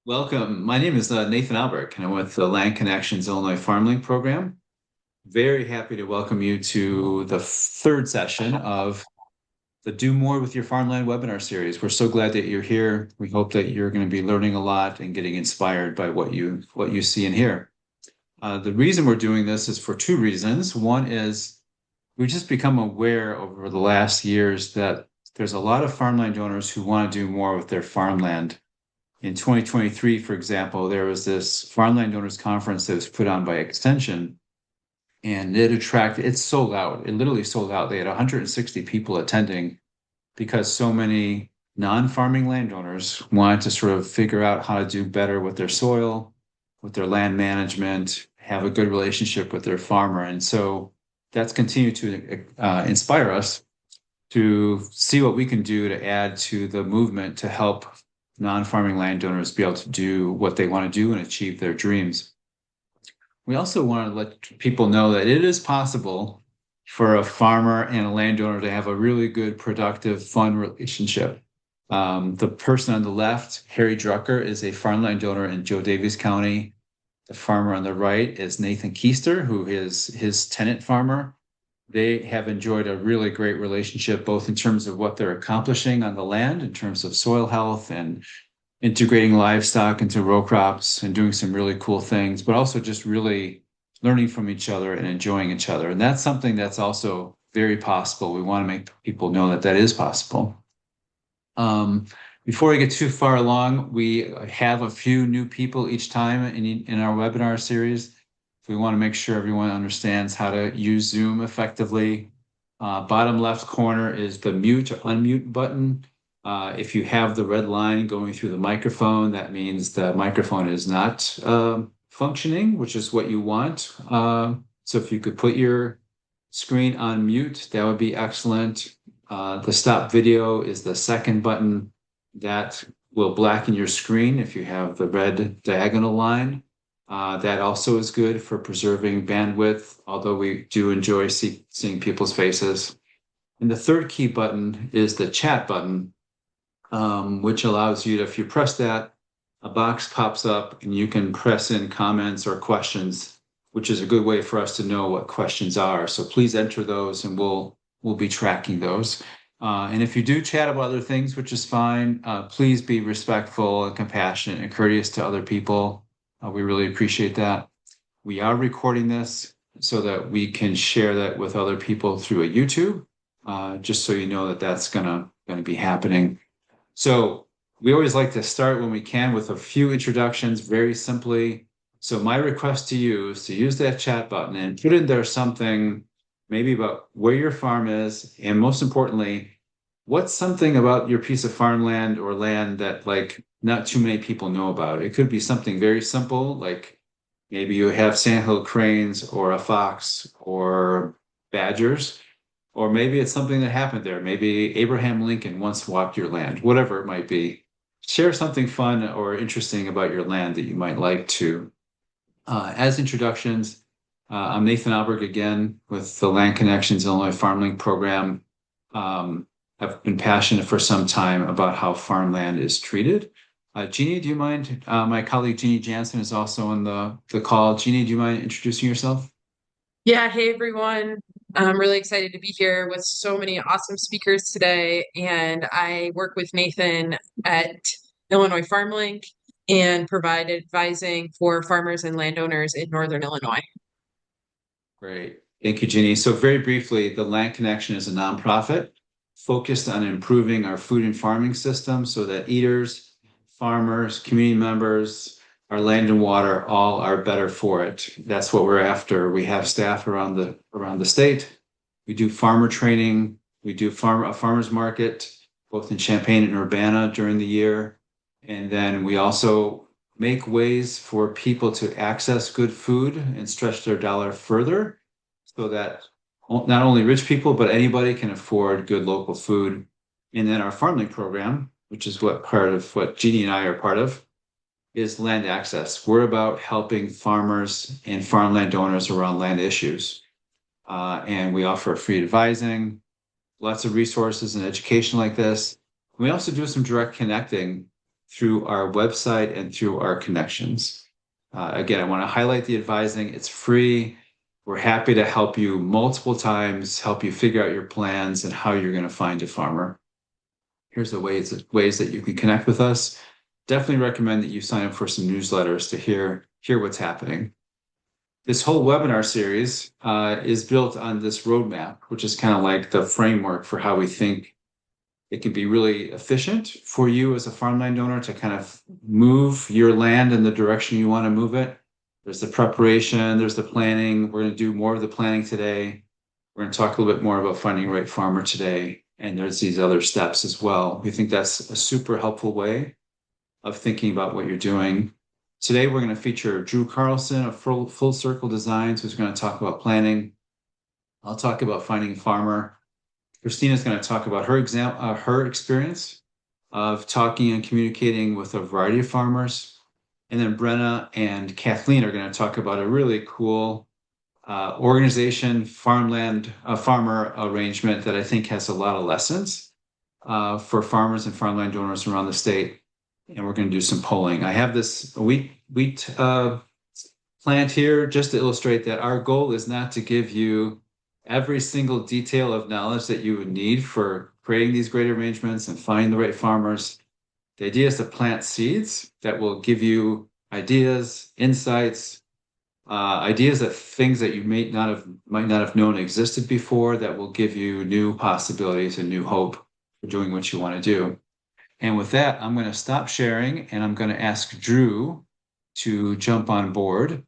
Welcome. My name is Nathan Aaberg, and I'm with the Land Connections Illinois FarmLink program. Very happy to welcome you to the third session of the Do More with Your Farmland webinar series. We're so glad that you're here. We hope that you're going to be learning a lot and getting inspired by what you see and hear. The reason we're doing this is for two reasons. One is we've just become aware over the last years that there's a lot of farmland owners who want to do more with their farmland. In 2023, for example, there was this farmland owners conference that was put on by Extension, and it sold out. It literally sold out. They had 160 people attending because so many non-farming landowners wanted to sort of figure out how to do better with their soil, with their land management, have a good relationship with their farmer. And so that's continued to inspire us to see what we can do to add to the movement to help non-farming landowners be able to do what they want to do and achieve their dreams. We also want to let people know that it is possible for a farmer and a landowner to have a really good, productive, fun relationship. The person on the left, Harry Drucker, is a farmland owner in Joe Daviess County. The farmer on the right is Nathan Keister, who is his tenant farmer. They have enjoyed a really great relationship, both in terms of what they're accomplishing on the land, in terms of soil health and integrating livestock into row crops and doing some really cool things, but also just really learning from each other and enjoying each other. And that's something that's also very possible. We want to make people know that that is possible. Before we get too far along, we have a few new people each time in our webinar series. We want to make sure everyone understands how to use Zoom effectively. Bottom left corner is the mute or unmute button. If you have the red line going through the microphone, that means the microphone is not functioning, which is what you want. So if you could put your screen on mute, that would be excellent. The stop video is the second button that will blacken your screen if you have the red diagonal line. That also is good for preserving bandwidth, although we do enjoy seeing people's faces. And the third key button is the chat button, which allows you to, if you press that, a box pops up and you can press in comments or questions, which is a good way for us to know what questions are. So please enter those and we'll be tracking those. And if you do chat about other things, which is fine, please be respectful and compassionate and courteous to other people. We really appreciate that. We are recording this so that we can share that with other people through a YouTube, just so you know that that's gonna be happening. So we always like to start when we can with a few introductions, very simply. So my request to you is to use that chat button and put in there something maybe about where your farm is, and most importantly, what's something about your piece of farmland or land that like not too many people know about. It could be something very simple, like maybe you have sandhill cranes or a fox or badgers, or maybe it's something that happened there. Maybe Abraham Lincoln once walked your land, whatever it might be. Share something fun or interesting about your land that you might like to. As introductions, I'm Nathan Aaberg again with the Land Connections Illinois FarmLink program. I've been passionate for some time about how farmland is treated. Jeannie, do you mind? My colleague Jeannie Jansen is also on the call. Jeannie, do you mind introducing yourself? Yeah, hey everyone. I'm really excited to be here with so many awesome speakers today. And I work with Nathan at Illinois FarmLink and provide advising for farmers and landowners in Northern Illinois. Great. Thank you, Jeannie. So very briefly, the Land Connection is a nonprofit focused on improving our food and farming system so that eaters, farmers, community members, our land and water all are better for it. That's what we're after. We have staff around the state. We do farmer training. We do a farmers market, both in Champaign and Urbana during the year. And then we also make ways for people to access good food and stretch their dollar further so that not only rich people, but anybody can afford good local food. And then our FarmLink program, which is part of what Jeannie and I are part of, is land access. We're about helping farmers and farmland owners around land issues. And we offer free advising, lots of resources and education like this. We also do some direct connecting through our website and through our connections. Again, I want to highlight the advising. It's free. We're happy to help you multiple times, help you figure out your plans and how you're going to find a farmer. Here's the ways that you can connect with us. Definitely recommend that you sign up for some newsletters to hear what's happening. This whole webinar series is built on this roadmap, which is kind of like the framework for how we think it can be really efficient for you as a farmland owner to kind of move your land in the direction you want to move it. There's the preparation, there's the planning. We're going to do more of the planning today. We're going to talk a little bit more about finding the right farmer today. And there's these other steps as well. We think that's a super helpful way of thinking about what you're doing. Today, we're going to feature Drew Carlson of Full Circle Designs, who's going to talk about planning. I'll talk about finding a farmer. Christina's going to talk about her experience of talking and communicating with a variety of farmers. And then Brenna and Kathleen are going to talk about a really cool organization, farmland, farmer arrangement that I think has a lot of lessons for farmers and farmland owners around the state. And we're going to do some polling. I have this wheat plant here just to illustrate that our goal is not to give you every single detail of knowledge that you would need for creating these great arrangements and finding the right farmers. The idea is to plant seeds that will give you ideas, insights, ideas that things that you might not have known existed before that will give you new possibilities and new hope for doing what you want to do. And with that, I'm going to stop sharing and I'm going to ask Drew to jump on board.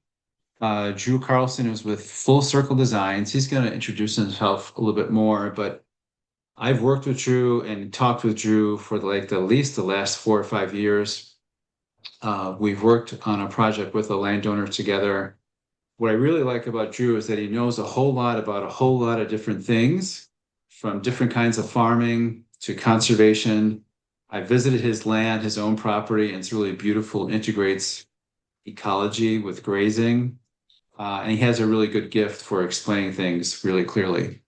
Drew Carlson is with Full Circle Designs. He's going to introduce himself a little bit more, but I've worked with Drew and talked with Drew for at least the last 4 or 5 years. We've worked on a project with a landowner together. What I really like about Drew is that he knows a whole lot about a whole lot of different things, from different kinds of farming to conservation. I visited his land, his own property, and it's really beautiful, integrates ecology with grazing. And he has a really good gift for explaining things really clearly.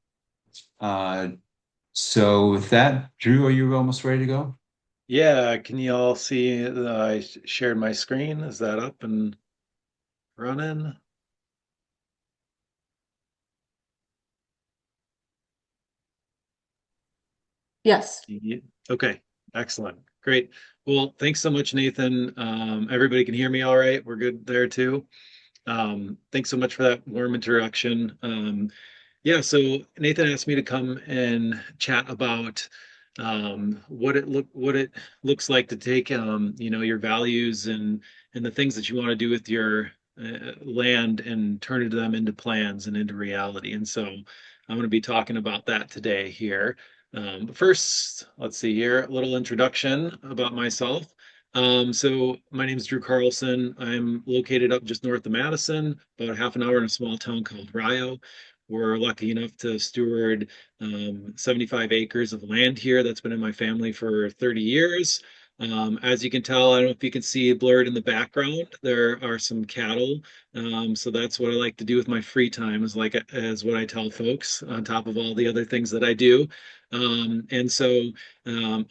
So with that, Drew, are you almost ready to go? Yeah, can you all see that I shared my screen? Is that up and running? Yes. Okay, excellent. Great. Well, thanks so much, Nathan. Everybody can hear me all right? We're good there too. Thanks so much for that warm introduction. Yeah, so Nathan asked me to come and chat about what it looks like to take your values and the things that you want to do with your land and turn them into plans and into reality. And so I'm going to be talking about that today here. But first, let's see here, a little introduction about myself. So my name is Drew Carlson. I'm located up just north of Madison, about half an hour in a small town called Rio. We're lucky enough to steward 75 acres of land here that's been in my family for 30 years. As you can tell, I don't know if you can see blurred in the background, there are some cattle. So that's what I like to do with my free time, is like as what I tell folks on top of all the other things that I do.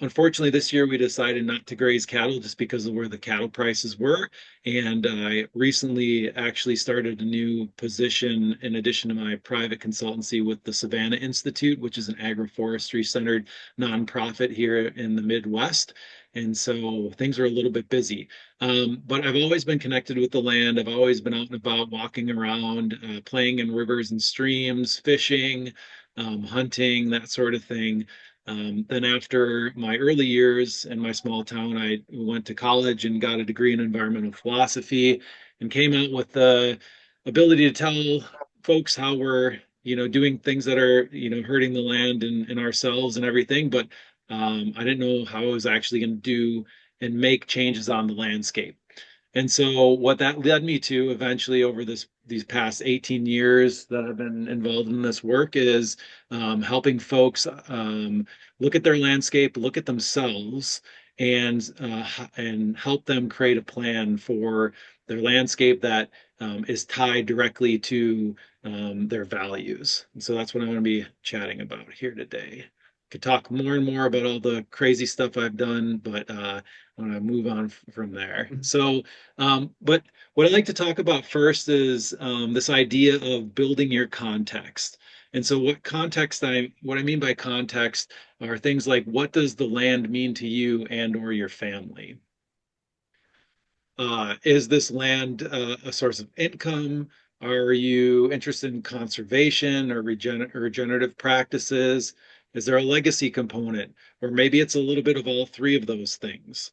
Unfortunately, this year we decided not to graze cattle just because of where the cattle prices were. And I recently actually started a new position in addition to my private consultancy with the Savannah Institute, which is an agroforestry centered nonprofit here in the Midwest. And so things are a little bit busy. But I've always been connected with the land. I've always been out and about, walking around, playing in rivers and streams, fishing, hunting, that sort of thing. Then after my early years in my small town, I went to college and got a degree in environmental philosophy and came out with the ability to tell folks how we're, doing things that are, hurting the land and ourselves and everything. But I didn't know how I was actually going to do and make changes on the landscape. And so what that led me to eventually over these past 18 years that I've been involved in this work is helping folks look at their landscape, look at themselves, and help them create a plan for their landscape that is tied directly to their values. And so that's what I'm going to be chatting about here today. Could talk more and more about all the crazy stuff I've done, but I want to move on from there. So, but what I'd like to talk about first is this idea of building your context. And so, what I mean by context are things like, what does the land mean to you and or your family? Is this land a source of income? Are you interested in conservation or regenerative practices? Is there a legacy component? Or maybe it's a little bit of all three of those things.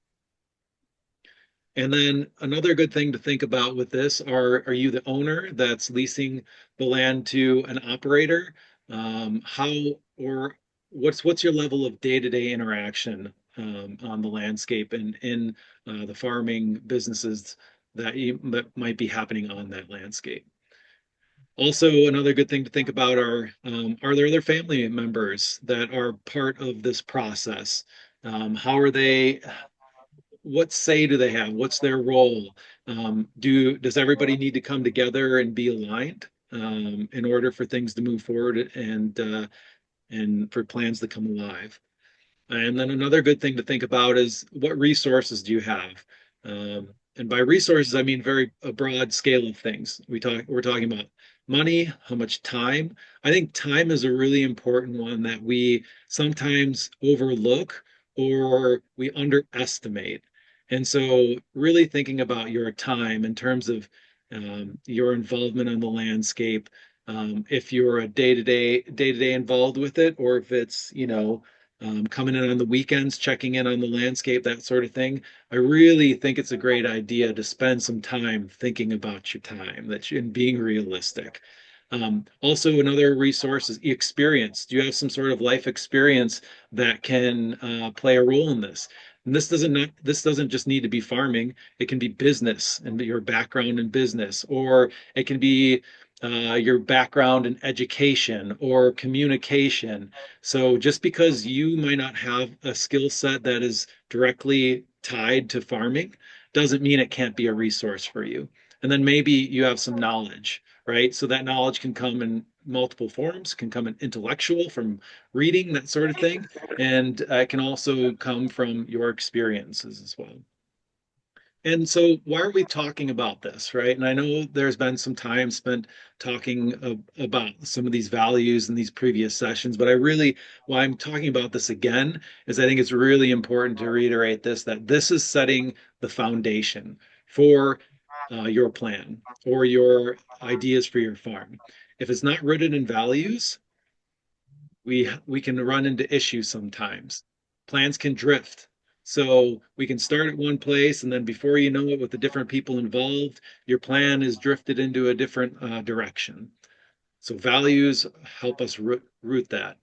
And then another good thing to think about with this are you the owner that's leasing the land to an operator? How or what's your level of day-to-day interaction on the landscape and in the farming businesses that might be happening on that landscape? Also, another good thing to think about are there other family members that are part of this process? How are they? What say do they have? What's their role? Does everybody need to come together and be aligned in order for things to move forward and for plans to come alive? And then another good thing to think about is what resources do you have? And by resources, I mean a broad scale of things. We're talking about money, how much time. I think time is a really important one that we sometimes overlook or we underestimate. And so really thinking about your time in terms of your involvement on the landscape, if you're a day-to-day involved with it, or if it's, coming in on the weekends, checking in on the landscape, that sort of thing. I really think it's a great idea to spend some time thinking about your time and being realistic. Also, another resource is experience. Do you have some sort of life experience that can play a role in this? And this doesn't just need to be farming. It can be business and your background in business, or it can be your background in education or communication. So just because you might not have a skill set that is directly tied to farming doesn't mean it can't be a resource for you. And then maybe you have some knowledge, right? So that knowledge can come in multiple forms, can come in intellectual from reading, that sort of thing, and it can also come from your experiences as well. And so, why are we talking about this, right? And I know there's been some time spent talking about some of these values in these previous sessions, but why I'm talking about this again is I think it's really important to reiterate that this is setting the foundation for your plan or your ideas for your farm. If it's not rooted in values, we can run into issues sometimes. Plans can drift. So we can start at one place, and then before you know it, with the different people involved, your plan is drifted into a different direction. So values help us root that.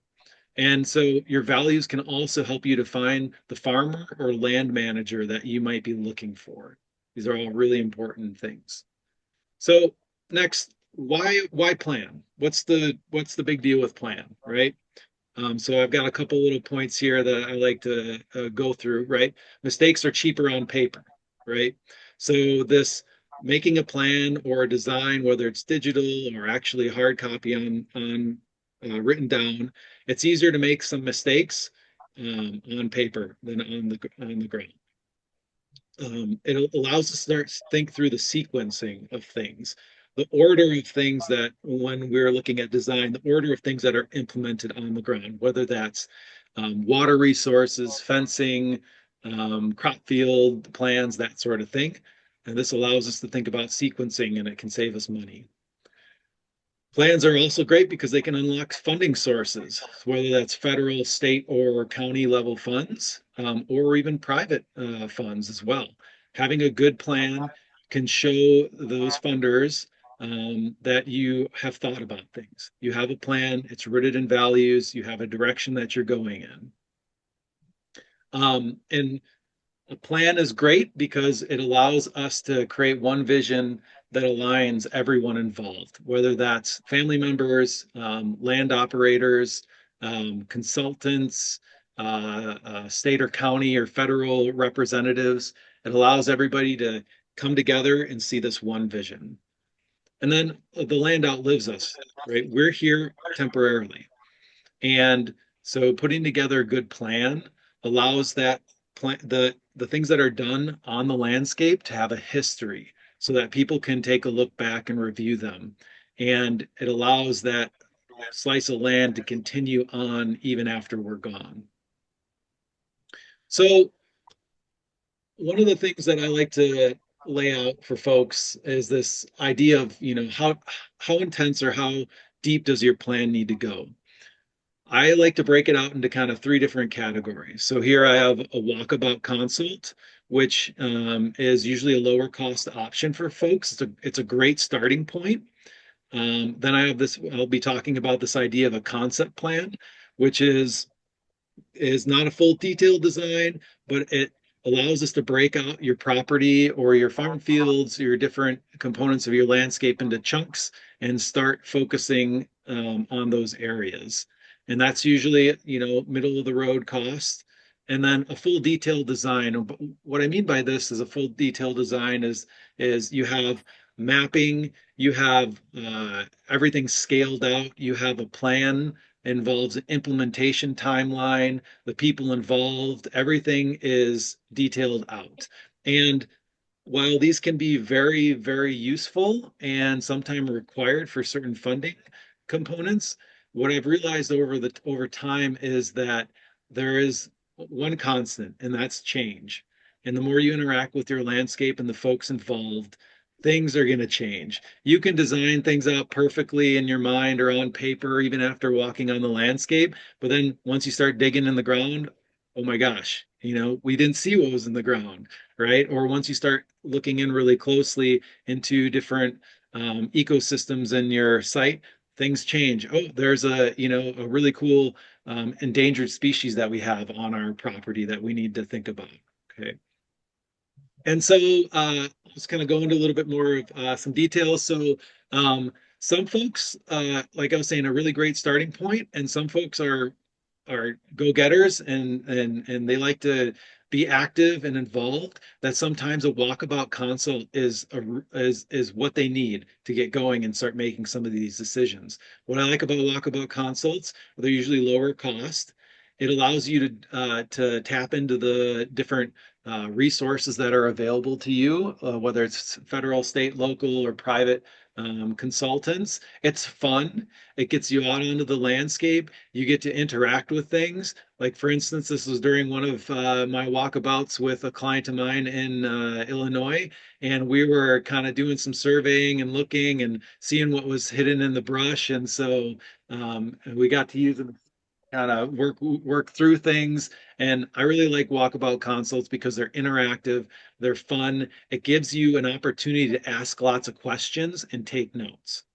And so your values can also help you define the farmer or land manager that you might be looking for. These are all really important things. So next, why plan? What's the big deal with plan, right? So I've got a couple little points here that I like to go through, right? Mistakes are cheaper on paper, right? So this making a plan or a design, whether it's digital or actually hard copy on written down, it's easier to make some mistakes on paper than on the ground. It allows us to start think through the sequencing of things, the order of things that when we're looking at design, the order of things that are implemented on the ground, whether that's water resources, fencing, crop field plans, that sort of thing. And this allows us to think about sequencing, and it can save us money. Plans are also great because they can unlock funding sources, whether that's federal, state, or county level funds, or even private funds as well. Having a good plan can show those funders that you have thought about things. You have a plan, it's rooted in values, you have a direction that you're going in. And a plan is great because it allows us to create one vision that aligns everyone involved, whether that's family members, land operators, consultants, state or county or federal representatives. It allows everybody to come together and see this one vision. And then the land outlives us, right? We're here temporarily. And So putting together a good plan allows that plan the things that are done on the landscape to have a history so that people can take a look back and review them. And it allows that slice of land to continue on even after we're gone. So one of the things that I like to lay out for folks is this idea of, how intense or how deep does your plan need to go? I like to break it out into kind of three different categories. So here I have a walkabout consult, which is usually a lower cost option for folks. It's a great starting point. Then I have this, I'll be talking about this idea of a concept plan, which is not a full detailed design, but it allows us to break out your property or your farm fields, your different components of your landscape into chunks and start focusing on those areas. And that's usually, middle of the road cost. And then a full detailed design. What I mean by this is a full detailed design is you have mapping, you have everything scaled out, you have a plan involves an implementation timeline, the people involved, everything is detailed out. And while these can be very, very useful and sometimes required for certain funding components, what I've realized over time is that there is one constant, and that's change. And the more you interact with your landscape and the folks involved, things are going to change. You can design things out perfectly in your mind or on paper, even after walking on the landscape. But then once you start digging in the ground, oh my gosh, we didn't see what was in the ground, right? Or once you start looking in really closely into different ecosystems in your site, things change. Oh, there's a really cool endangered species that we have on our property that we need to think about. Okay. And so let's kind of go into a little bit more of some details. So some folks, like I was saying, a really great starting point, and some folks are go-getters and they like to be active and involved. That sometimes a walkabout consult is what they need to get going and start making some of these decisions. What I like about walkabout consults, they're usually lower cost. It allows you to tap into the different resources that are available to you, whether it's federal, state, local, or private consultants. It's fun. It gets you out onto the landscape. You get to interact with things. Like, for instance, this was during one of my walkabouts with a client of mine in Illinois, and we were kind of doing some surveying and looking and seeing what was hidden in the brush. And so we got to use them kind of work through things. And I really like walkabout consults because they're interactive, they're fun. It gives you an opportunity to ask lots of questions and take notes.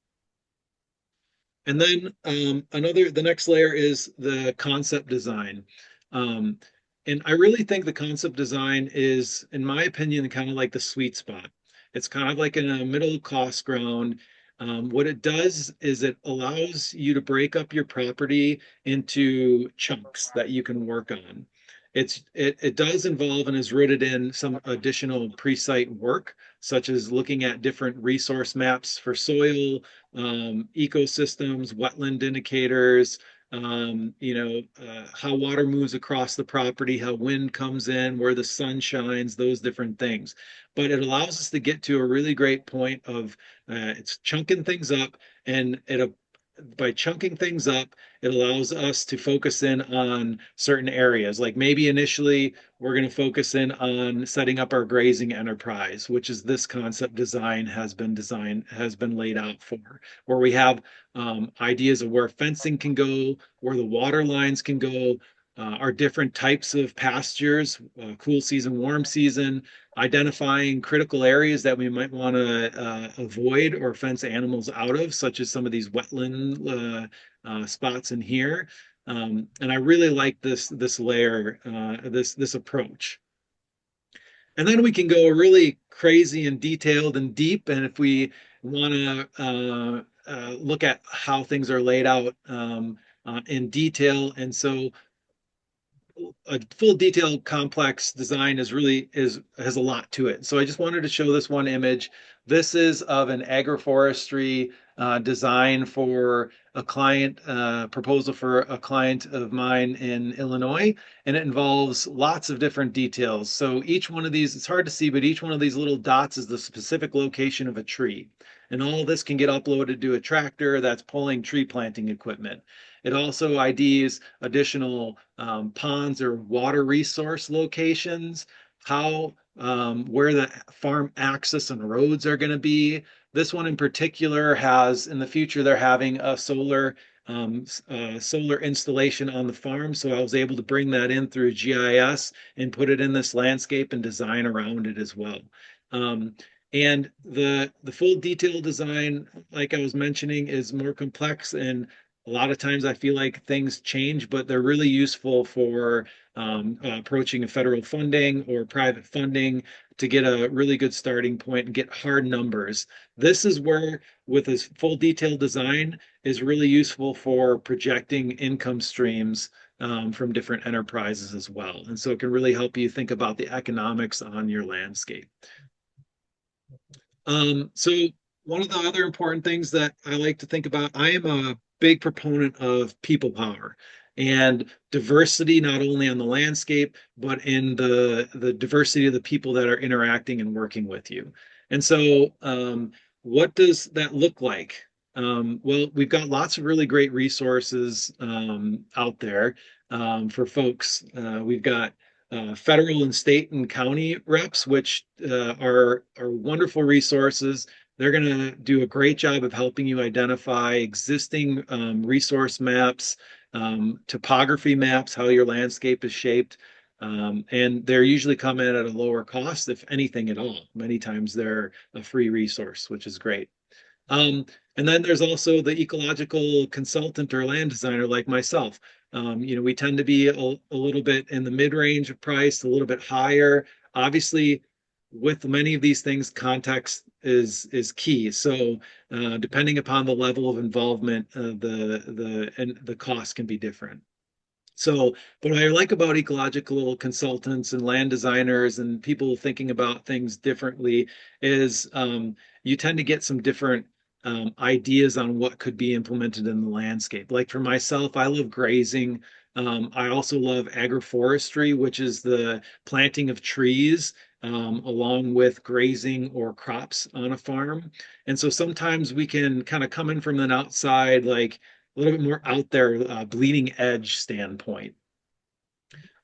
And then the next layer is the concept design. And I really think the concept design is, in my opinion, kind of like the sweet spot. It's kind of like in a middle cost ground. What it does is it allows you to break up your property into chunks that you can work on. It does involve and is rooted in some additional pre-site work, such as looking at different resource maps for soil, ecosystems, wetland indicators, how water moves across the property, how wind comes in, where the sun shines, those different things. But it allows us to get to a really great point of it's chunking things up, and by chunking things up, it allows us to focus in on certain areas. Like maybe initially we're going to focus in on setting up our grazing enterprise, which is this concept design has been laid out for, where we have ideas of where fencing can go, where the water lines can go, our different types of pastures, cool season, warm season, identifying critical areas that we might want to avoid or fence animals out of, such as some of these wetland spots in here. And I really like this layer, this approach. And then we can go really crazy and detailed and deep. And if we want to look at how things are laid out in detail, and so a full detailed complex design has a lot to it. So I just wanted to show this one image. This is of an agroforestry design for a client, proposal for a client of mine in Illinois, and it involves lots of different details. So each one of these, it's hard to see, but each one of these little dots is the specific location of a tree. And all this can get uploaded to a tractor that's pulling tree planting equipment. It also IDs additional ponds or water resource locations, how where the farm access and roads are going to be. This one in particular has, in the future, they're having a solar installation on the farm. So I was able to bring that in through GIS and put it in this landscape and design around it as well. And the full detail design, like I was mentioning, is more complex, and a lot of times I feel like things change, but they're really useful for approaching a federal funding or private funding to get a really good starting point and get hard numbers. This is where, with this full detailed design, is really useful for projecting income streams from different enterprises as well. And so it can really help you think about the economics on your landscape. So one of the other important things that I like to think about, I am a big proponent of people power and diversity, not only on the landscape, but in the diversity of the people that are interacting and working with you. And so what does that look like? Well, we've got lots of really great resources out there for folks. We've got federal and state and county reps, which are wonderful resources. They're going to do a great job of helping you identify existing resource maps, topography maps, how your landscape is shaped. And they're usually come in at a lower cost, if anything at all. Many times they're a free resource, which is great. And then there's also the ecological consultant or land designer like myself. We tend to be a little bit in the mid-range of price, a little bit higher. Obviously, with many of these things, context is key. So depending upon the level of involvement, the cost can be different. So, but what I like about ecological consultants and land designers and people thinking about things differently is you tend to get some different ideas on what could be implemented in the landscape. Like for myself, I love grazing. I also love agroforestry, which is the planting of trees along with grazing or crops on a farm. And so sometimes we can kind of come in from an outside, like a little bit more out there, bleeding edge standpoint.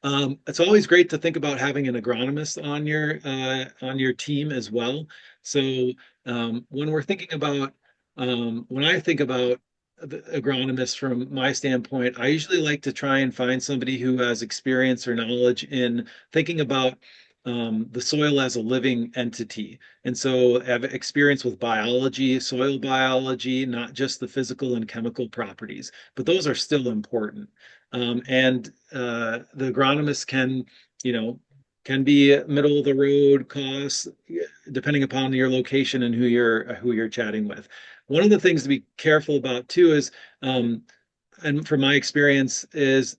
It's always great to think about having an agronomist on your team as well. So when we're thinking about when I think about the agronomist from my standpoint, I usually like to try and find somebody who has experience or knowledge in thinking about the soil as a living entity. And so have experience with biology, soil biology, not just the physical and chemical properties, but those are still important. And the agronomist can be middle of the road costs depending upon your location and who you're chatting with. One of the things to be careful about too is, and from my experience, is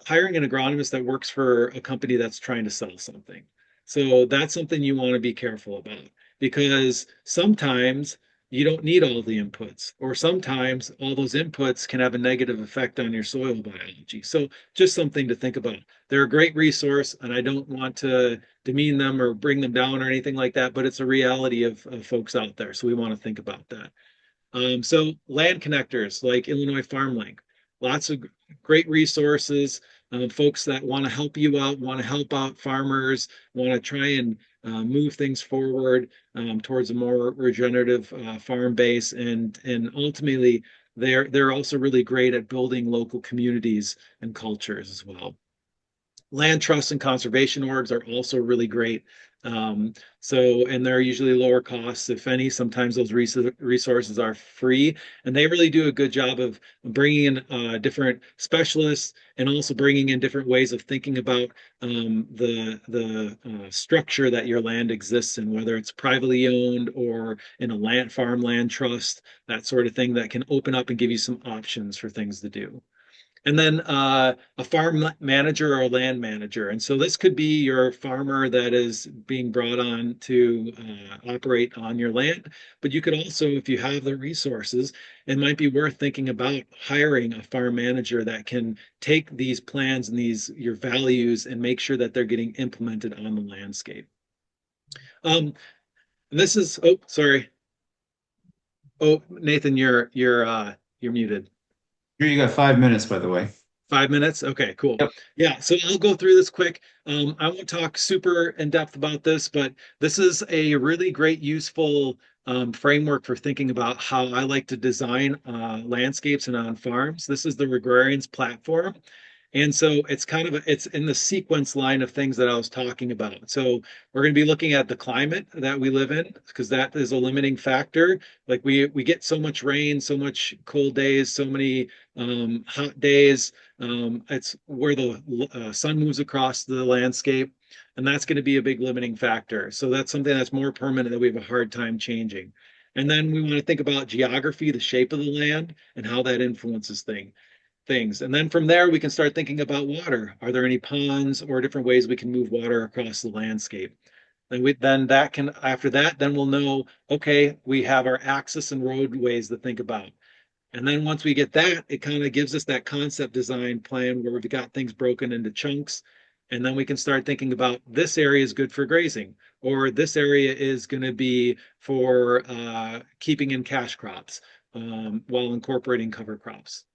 hiring an agronomist that works for a company that's trying to sell something. So that's something you want to be careful about, because sometimes you don't need all the inputs, or sometimes all those inputs can have a negative effect on your soil biology. So just something to think about. They're a great resource, and I don't want to demean them or bring them down or anything like that, but it's a reality of folks out there. So we want to think about that. So land connectors like Illinois FarmLink, lots of great resources, folks that want to help you out, want to help out farmers, want to try and move things forward towards a more regenerative farm base, and ultimately they're also really great at building local communities and cultures as well. Land trust and conservation orgs are also really great. And they're usually lower costs, if any. Sometimes those resources are free, and they really do a good job of bringing in different specialists and also bringing in different ways of thinking about the structure that your land exists in, whether it's privately owned or in a farmland trust, that sort of thing that can open up and give you some options for things to do. And then a farm manager or a land manager. And so this could be your farmer that is being brought on to operate on your land. But you could also, if you have the resources, it might be worth thinking about hiring a farm manager that can take these plans and these your values and make sure that they're getting implemented on the landscape. This is, oh, sorry. Oh, Nathan, you're muted. Here you got 5 minutes, by the way. 5 minutes? Okay, cool. Yep. Yeah, so I'll go through this quick. I won't talk super in depth about this, but this is a really great, useful framework for thinking about how I like to design landscapes and on farms. This is the Regrarians platform. And so it's kind of it's in the sequence line of things that I was talking about. So we're going to be looking at the climate that we live in because that is a limiting factor. Like we get so much rain, so much cold days, so many hot days. It's where the sun moves across the landscape, and that's going to be a big limiting factor. So that's something that's more permanent that we have a hard time changing. And then we want to think about geography, the shape of the land, and how that influences things. And then from there, we can start thinking about water. Are there any ponds or different ways we can move water across the landscape? And then that can, after that, then we'll know, okay, we have our axis and roadways to think about. And then once we get that, it kind of gives us that concept design plan where we've got things broken into chunks. And then we can start thinking about this area is good for grazing, or this area is going to be for keeping in cash crops while incorporating cover crops.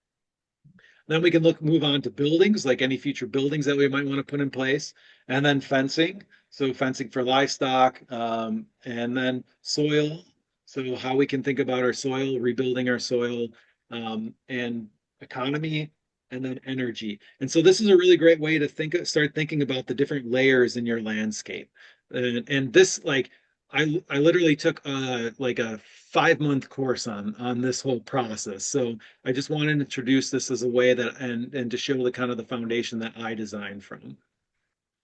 Then we can move on to buildings, like any future buildings that we might want to put in place, and then fencing. So fencing for livestock, and then soil. So how we can think about our soil, rebuilding our soil, and economy, and then energy. And so this is a really great way to start thinking about the different layers in your landscape. And this, like, I literally took like a 5 month course on this whole process. So I just wanted to introduce this as a way that and to show the kind of the foundation that I designed from.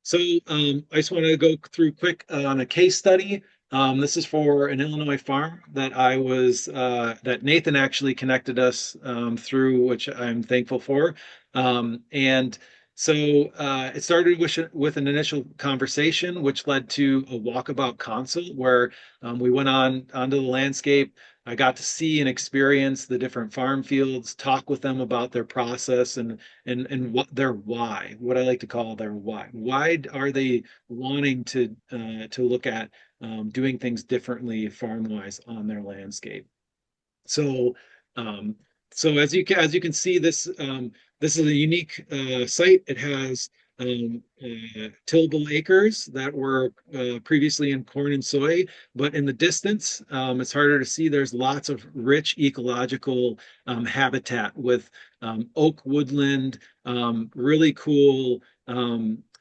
So I just want to go through quick on a case study. This is for an Illinois farm that I was that Nathan actually connected us through, which I'm thankful for. And so it started with an initial conversation, which led to a walkabout consult where we went onto the landscape. I got to see and experience the different farm fields, talk with them about their process and what their why, what I like to call their why. Why are they wanting to look at doing things differently farm-wise on their landscape? So, so as you can see, this is a unique site. It has tillable acres that were previously in corn and soy, but in the distance, it's harder to see. There's lots of rich ecological habitat with oak woodland, really cool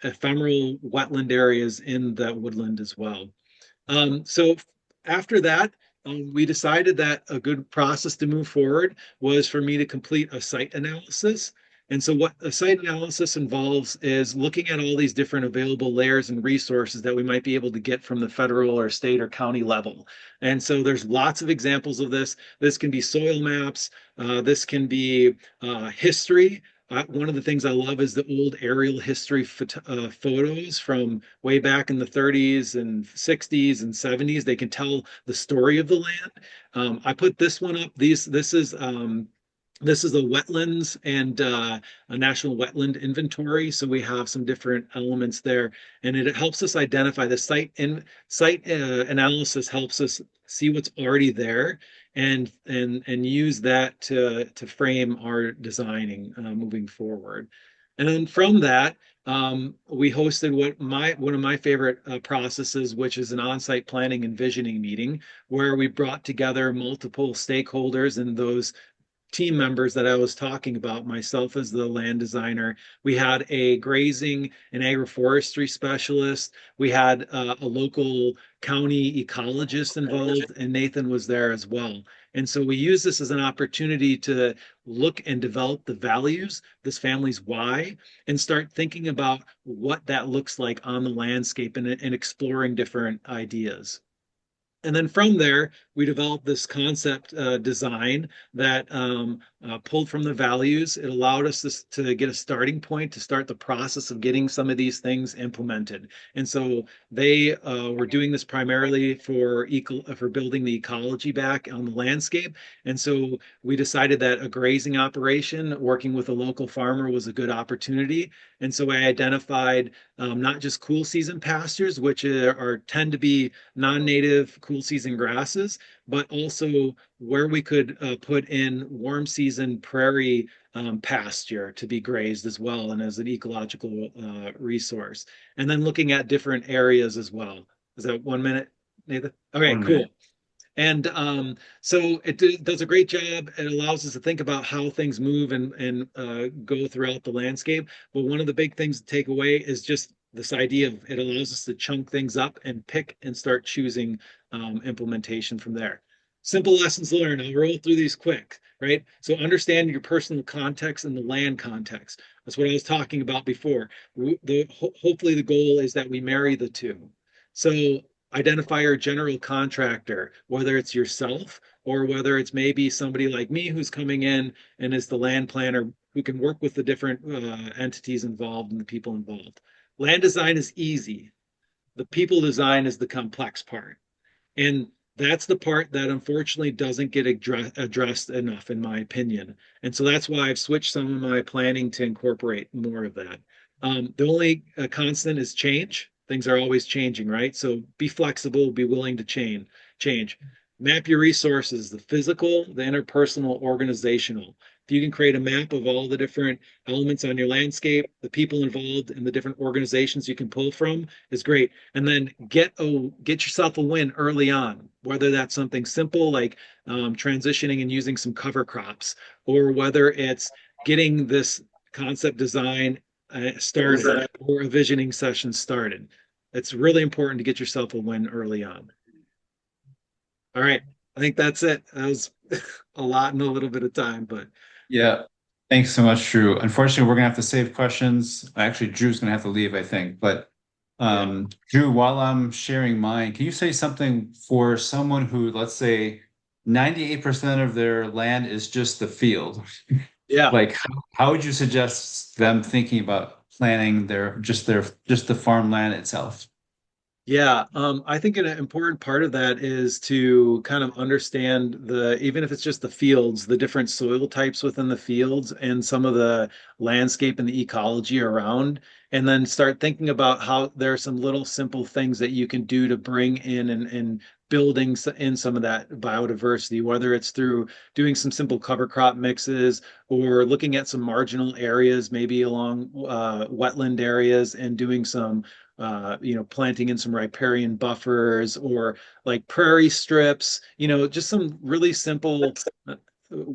ephemeral wetland areas in that woodland as well. So after that, we decided that a good process to move forward was for me to complete a site analysis. And so what a site analysis involves is looking at all these different available layers and resources that we might be able to get from the federal or state or county level. And so there's lots of examples of this. This can be soil maps. This can be history. One of the things I love is the old aerial history photos from way back in the 30s and 60s and 70s. They can tell the story of the land. I put this one up. This is a wetlands and a national wetland inventory. So we have some different elements there, and it helps us identify the site analysis helps us see what's already there and use that to frame our designing moving forward. And then from that, we hosted one of my favorite processes, which is an on-site planning and visioning meeting, where we brought together multiple stakeholders and those team members that I was talking about, myself as the land designer. We had a grazing and agroforestry specialist. We had a local county ecologist involved, and Nathan was there as well. And so we use this as an opportunity to look and develop the values, this family's why, and start thinking about what that looks like on the landscape and exploring different ideas. And then from there, we developed this concept design that pulled from the values. It allowed us to get a starting point to start the process of getting some of these things implemented. And so they were doing this primarily for building the ecology back on the landscape. And so we decided that a grazing operation, working with a local farmer, was a good opportunity. And so I identified not just cool season pastures, which tend to be non-native cool season grasses, but also where we could put in warm season prairie pasture to be grazed as well and as an ecological resource. And then looking at different areas as well. Is that 1 minute, Nathan? Okay, 1 minute. cool. And so does a great job. It allows us to think about how things move and go throughout the landscape. But one of the big things to take away is just this idea of it allows us to chunk things up and pick and start choosing implementation from there. Simple lessons learned. I'll roll through these quick, right? So understand your personal context and the land context. That's what I was talking about before. Hopefully the goal is that we marry the two. So identify your general contractor, whether it's yourself or whether it's maybe somebody like me who's coming in and is the land planner who can work with the different entities involved and the people involved. Land design is easy. The people design is the complex part. And that's the part that unfortunately doesn't get addressed enough, in my opinion. And so that's why I've switched some of my planning to incorporate more of that. The only constant is change. Things are always changing, right? So be flexible, be willing to change. Map your resources, the physical, the interpersonal, organizational. If you can create a map of all the different elements on your landscape, the people involved, and the different organizations you can pull from is great. And then get yourself a win early on, whether that's something simple like transitioning and using some cover crops, or whether it's getting this concept design started or a visioning session started. It's really important to get yourself a win early on. All right. I think that's it. That was a lot in a little bit of time, but Yeah. Thanks so much, Drew. Unfortunately, we're gonna have to save questions. Actually, Drew's gonna have to leave, I think. But Drew, while I'm sharing mine, can you say something for someone who, let's say, 98% of their land is just the field? yeah. Like, how would you suggest them thinking about planning just the farmland itself? Yeah, I think an important part of that is to kind of understand even if it's just the fields, the different soil types within the fields and some of the landscape and the ecology around, and then start thinking about how there are some little simple things that you can do to bring in and building in some of that biodiversity, whether it's through doing some simple cover crop mixes or looking at some marginal areas, maybe along wetland areas and doing some planting in some riparian buffers or like prairie strips, just some really simple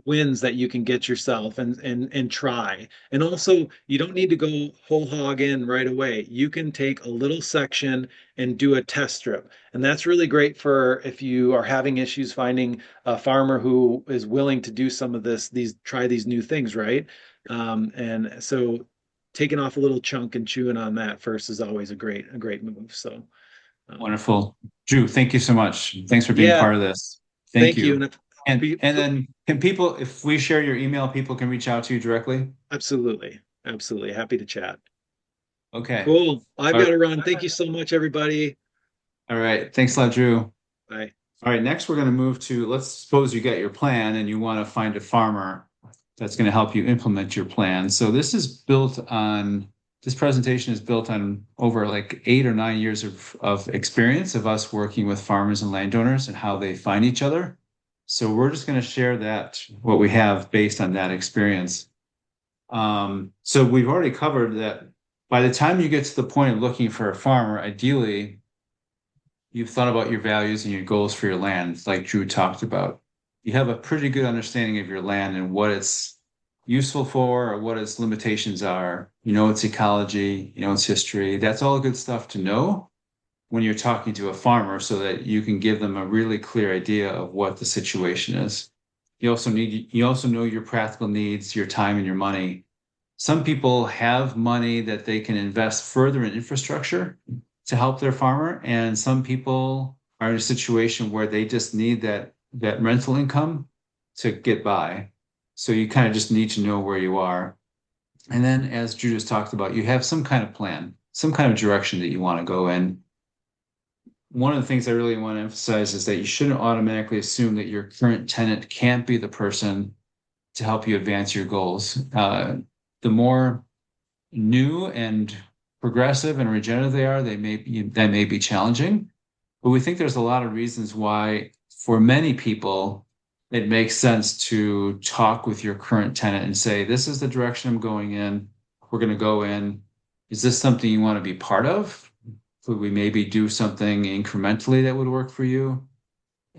wins that you can get yourself and try. And also, you don't need to go whole hog in right away. You can take a little section and do a test strip. And that's really great for if you are having issues finding a farmer who is willing to do some of try these new things, right? And so taking off a little chunk and chewing on that first is always a great move. So Wonderful. Drew, thank you so much. Thanks for being yeah, part of this. Thank thank you. you. And then can people, if we share your email, people can reach out to you directly? Absolutely. Absolutely. Happy to chat. Okay. Cool. I've All got right. to run. Thank you so much, everybody. All right. Thanks a lot, Drew. Bye. All right. Next, we're going to move to, let's suppose you get your plan and you want to find a farmer that's going to help you implement your plan. So this presentation is built on over like 8 or 9 years of experience of us working with farmers and landowners and how they find each other. So we're just going to share what we have based on that experience. So we've already covered that by the time you get to the point of looking for a farmer, ideally, you've thought about your values and your goals for your land, like Drew talked about. You have a pretty good understanding of your land and what it's useful for or what its limitations are. You know its ecology, you know its history. That's all good stuff to know when you're talking to a farmer so that you can give them a really clear idea of what the situation is. You also know your practical needs, your time and your money. Some people have money that they can invest further in infrastructure to help their farmer, and some people are in a situation where they just need that rental income to get by. So you kind of just need to know where you are. And then, as Drew just talked about, you have some kind of plan, some kind of direction that you want to go in. One of the things I really want to emphasize is that you shouldn't automatically assume that your current tenant can't be the person to help you advance your goals. The more new and progressive and regenerative they are, that may be challenging. But we think there's a lot of reasons why, for many people, it makes sense to talk with your current tenant and say, this is the direction I'm going in. We're going to go in. Is this something you want to be part of? Could we maybe do something incrementally that would work for you?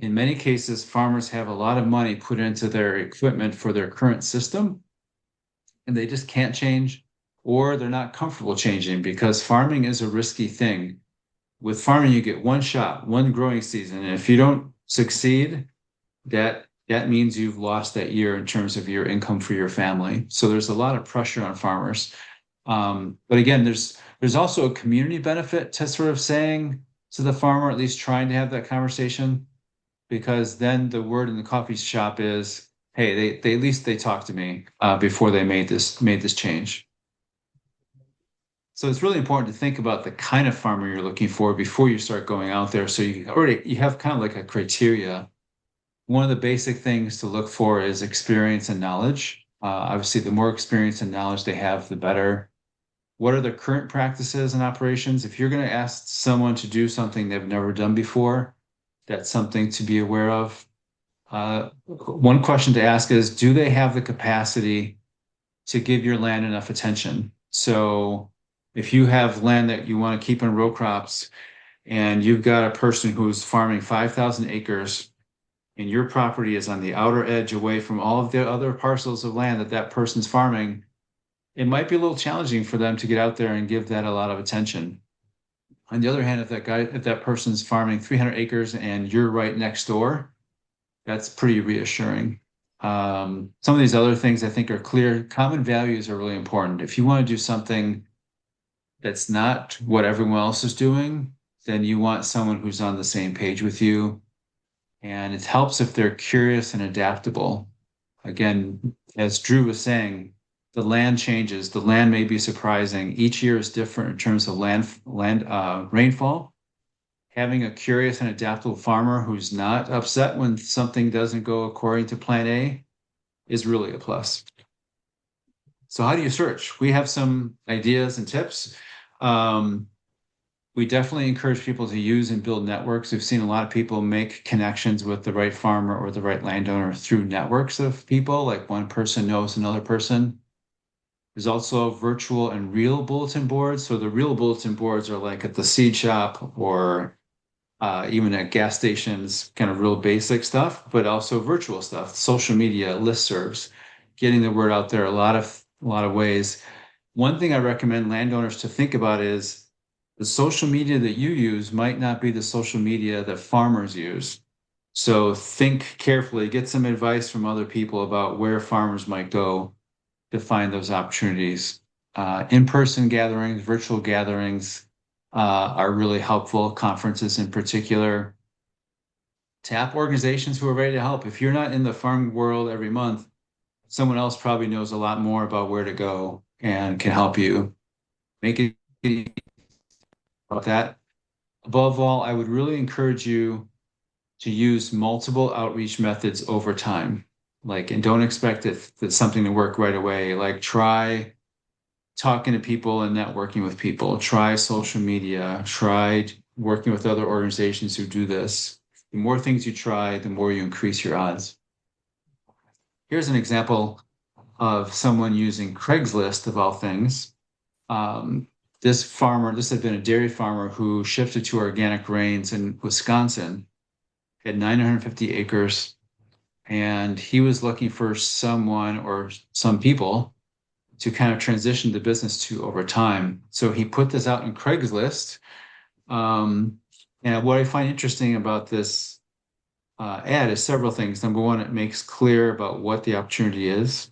In many cases, farmers have a lot of money put into their equipment for their current system, and they just can't change, or they're not comfortable changing because farming is a risky thing. With farming, you get one shot, one growing season. And if you don't succeed, that means you've lost that year in terms of your income for your family. So there's a lot of pressure on farmers. But again, there's also a community benefit to sort of saying to the farmer, at least trying to have that conversation, because then the word in the coffee shop is, hey, they at least they talked to me before they made this change. So it's really important to think about the kind of farmer you're looking for before you start going out there. So you have kind of like a criteria. One of the basic things to look for is experience and knowledge. Obviously, the more experience and knowledge they have, the better. What are the current practices and operations? If you're going to ask someone to do something they've never done before, that's something to be aware of. One question to ask is, do they have the capacity to give your land enough attention? So if you have land that you want to keep in row crops and you've got a person who's farming 5,000 acres and your property is on the outer edge away from all of the other parcels of land that person's farming, it might be a little challenging for them to get out there and give that a lot of attention. On the other hand, if that person's farming 300 acres and you're right next door, that's pretty reassuring. Some of these other things I think are clear. Common values are really important. If you want to do something that's not what everyone else is doing, then you want someone who's on the same page with you. And it helps if they're curious and adaptable. Again, as Drew was saying, the land changes. The land may be surprising. Each year is different in terms of rainfall. Having a curious and adaptable farmer who's not upset when something doesn't go according to plan A is really a plus. So how do you search? We have some ideas and tips. We definitely encourage people to use and build networks. We've seen a lot of people make connections with the right farmer or the right landowner through networks of people, like one person knows another person. There's also virtual and real bulletin boards. So the real bulletin boards are like at the seed shop or even at gas stations, kind of real basic stuff, but also virtual stuff, social media, listservs, getting the word out there a lot of ways. One thing I recommend landowners to think about is the social media that you use might not be the social media that farmers use. So think carefully, get some advice from other people about where farmers might go to find those opportunities. In-person gatherings, virtual gatherings are really helpful, conferences in particular. Tap organizations who are ready to help. If you're not in the farm world every month, someone else probably knows a lot more about where to go and can help you. Make it about that. Above all, I would really encourage you to use multiple outreach methods over time. And don't expect that something to work right away. Try talking to people and networking with people. Try social media. Try working with other organizations who do this. The more things you try, the more you increase your odds. Here's an example of someone using Craigslist, of all things. This had been a dairy farmer who shifted to organic grains in Wisconsin, had 950 acres, and he was looking for someone or some people to kind of transition the business to over time. So he put this out on Craigslist. And what I find interesting about this ad is several things. Number one, it makes clear about what the opportunity is.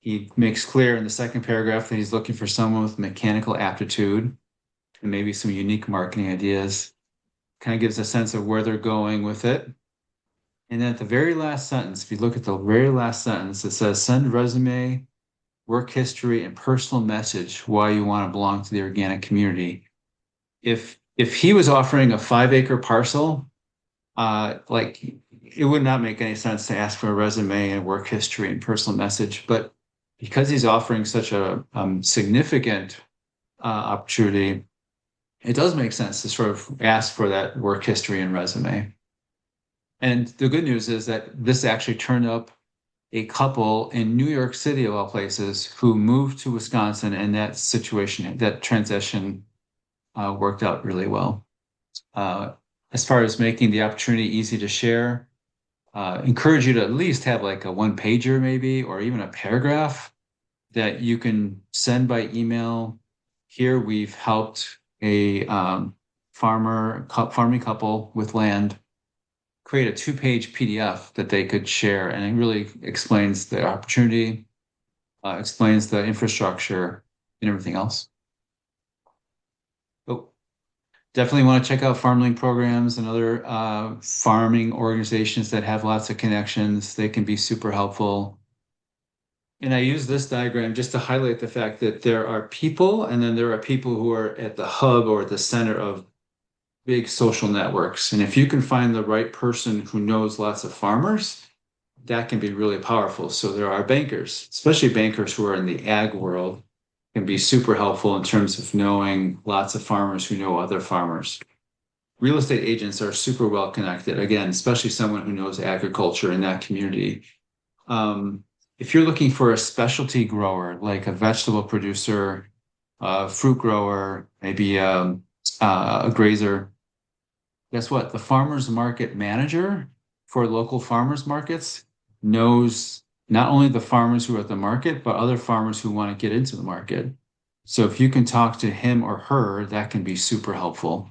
He makes clear in the second paragraph that he's looking for someone with mechanical aptitude and maybe some unique marketing ideas. kind of gives a sense of where they're going with it. And then at the very last sentence, if you look at the very last sentence, it says send resume, work history, and personal message why you want to belong to the organic community. If he was offering a 5-acre parcel, like it would not make any sense to ask for a resume and work history and personal message. But because he's offering such a significant opportunity, it does make sense to sort of ask for that work history and resume. And the good news is that this actually turned up a couple in New York City, of all places, who moved to Wisconsin, and that situation, that transition worked out really well. As far as making the opportunity easy to share, encourage you to at least have like a 1-pager maybe, or even a paragraph that you can send by email. Here we've helped a farming couple with land create a 2-page PDF that they could share, and it really explains the opportunity, explains the infrastructure and everything else. Oh, definitely want to check out FarmLink programs and other farming organizations that have lots of connections. They can be super helpful. And I use this diagram just to highlight the fact that there are people, and then there are people who are at the hub or at the center of big social networks. And if you can find the right person who knows lots of farmers, that can be really powerful. So there are bankers, especially bankers who are in the ag world, can be super helpful in terms of knowing lots of farmers who know other farmers. Real estate agents are super well connected, again, especially someone who knows agriculture in that community. If you're looking for a specialty grower, like a vegetable producer, a fruit grower, maybe a grazer, guess what? The farmers market manager for local farmers markets knows not only the farmers who are at the market, but other farmers who want to get into the market. So if you can talk to him or her, that can be super helpful.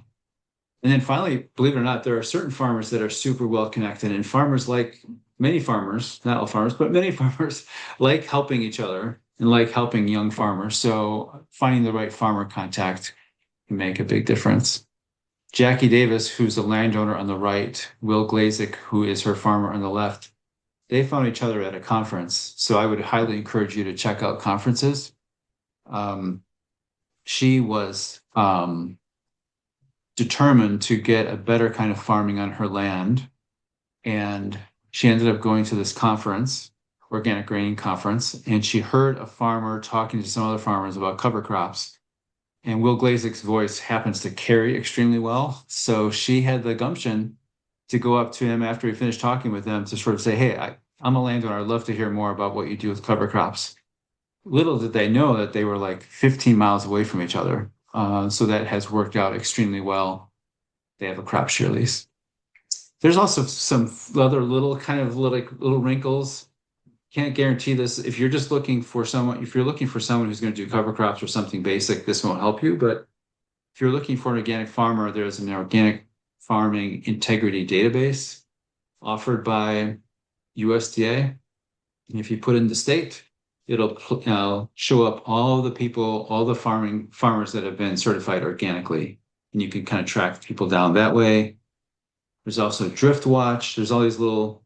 And then finally, believe it or not, there are certain farmers that are super well connected, and farmers, like many farmers, not all farmers, but many farmers, like helping each other and like helping young farmers. So finding the right farmer contact can make a big difference. Jackie Davis, who's the landowner on the right, Will Glazik, who is her farmer on the left, they found each other at a conference. So I would highly encourage you to check out conferences. She was determined to get a better kind of farming on her land. And she ended up going to this conference, organic graining conference, and she heard a farmer talking to some other farmers about cover crops. And Will Glazik's voice happens to carry extremely well. So she had the gumption to go up to him after he finished talking with them to sort of say, hey, I'm a landowner. I'd love to hear more about what you do with cover crops. Little did they know that they were like 15 miles away from each other. So that has worked out extremely well. They have a crop share lease. There's also some other little wrinkles. Can't guarantee this. If you're just looking for someone, if you're looking for someone who's going to do cover crops or something basic, this won't help you. But if you're looking for an organic farmer, there's an organic farming integrity database offered by USDA. And if you put in the state, it'll show up all the people, all the farmers that have been certified organically. And you can kind of track people down that way. There's also Drift Watch. There's all these little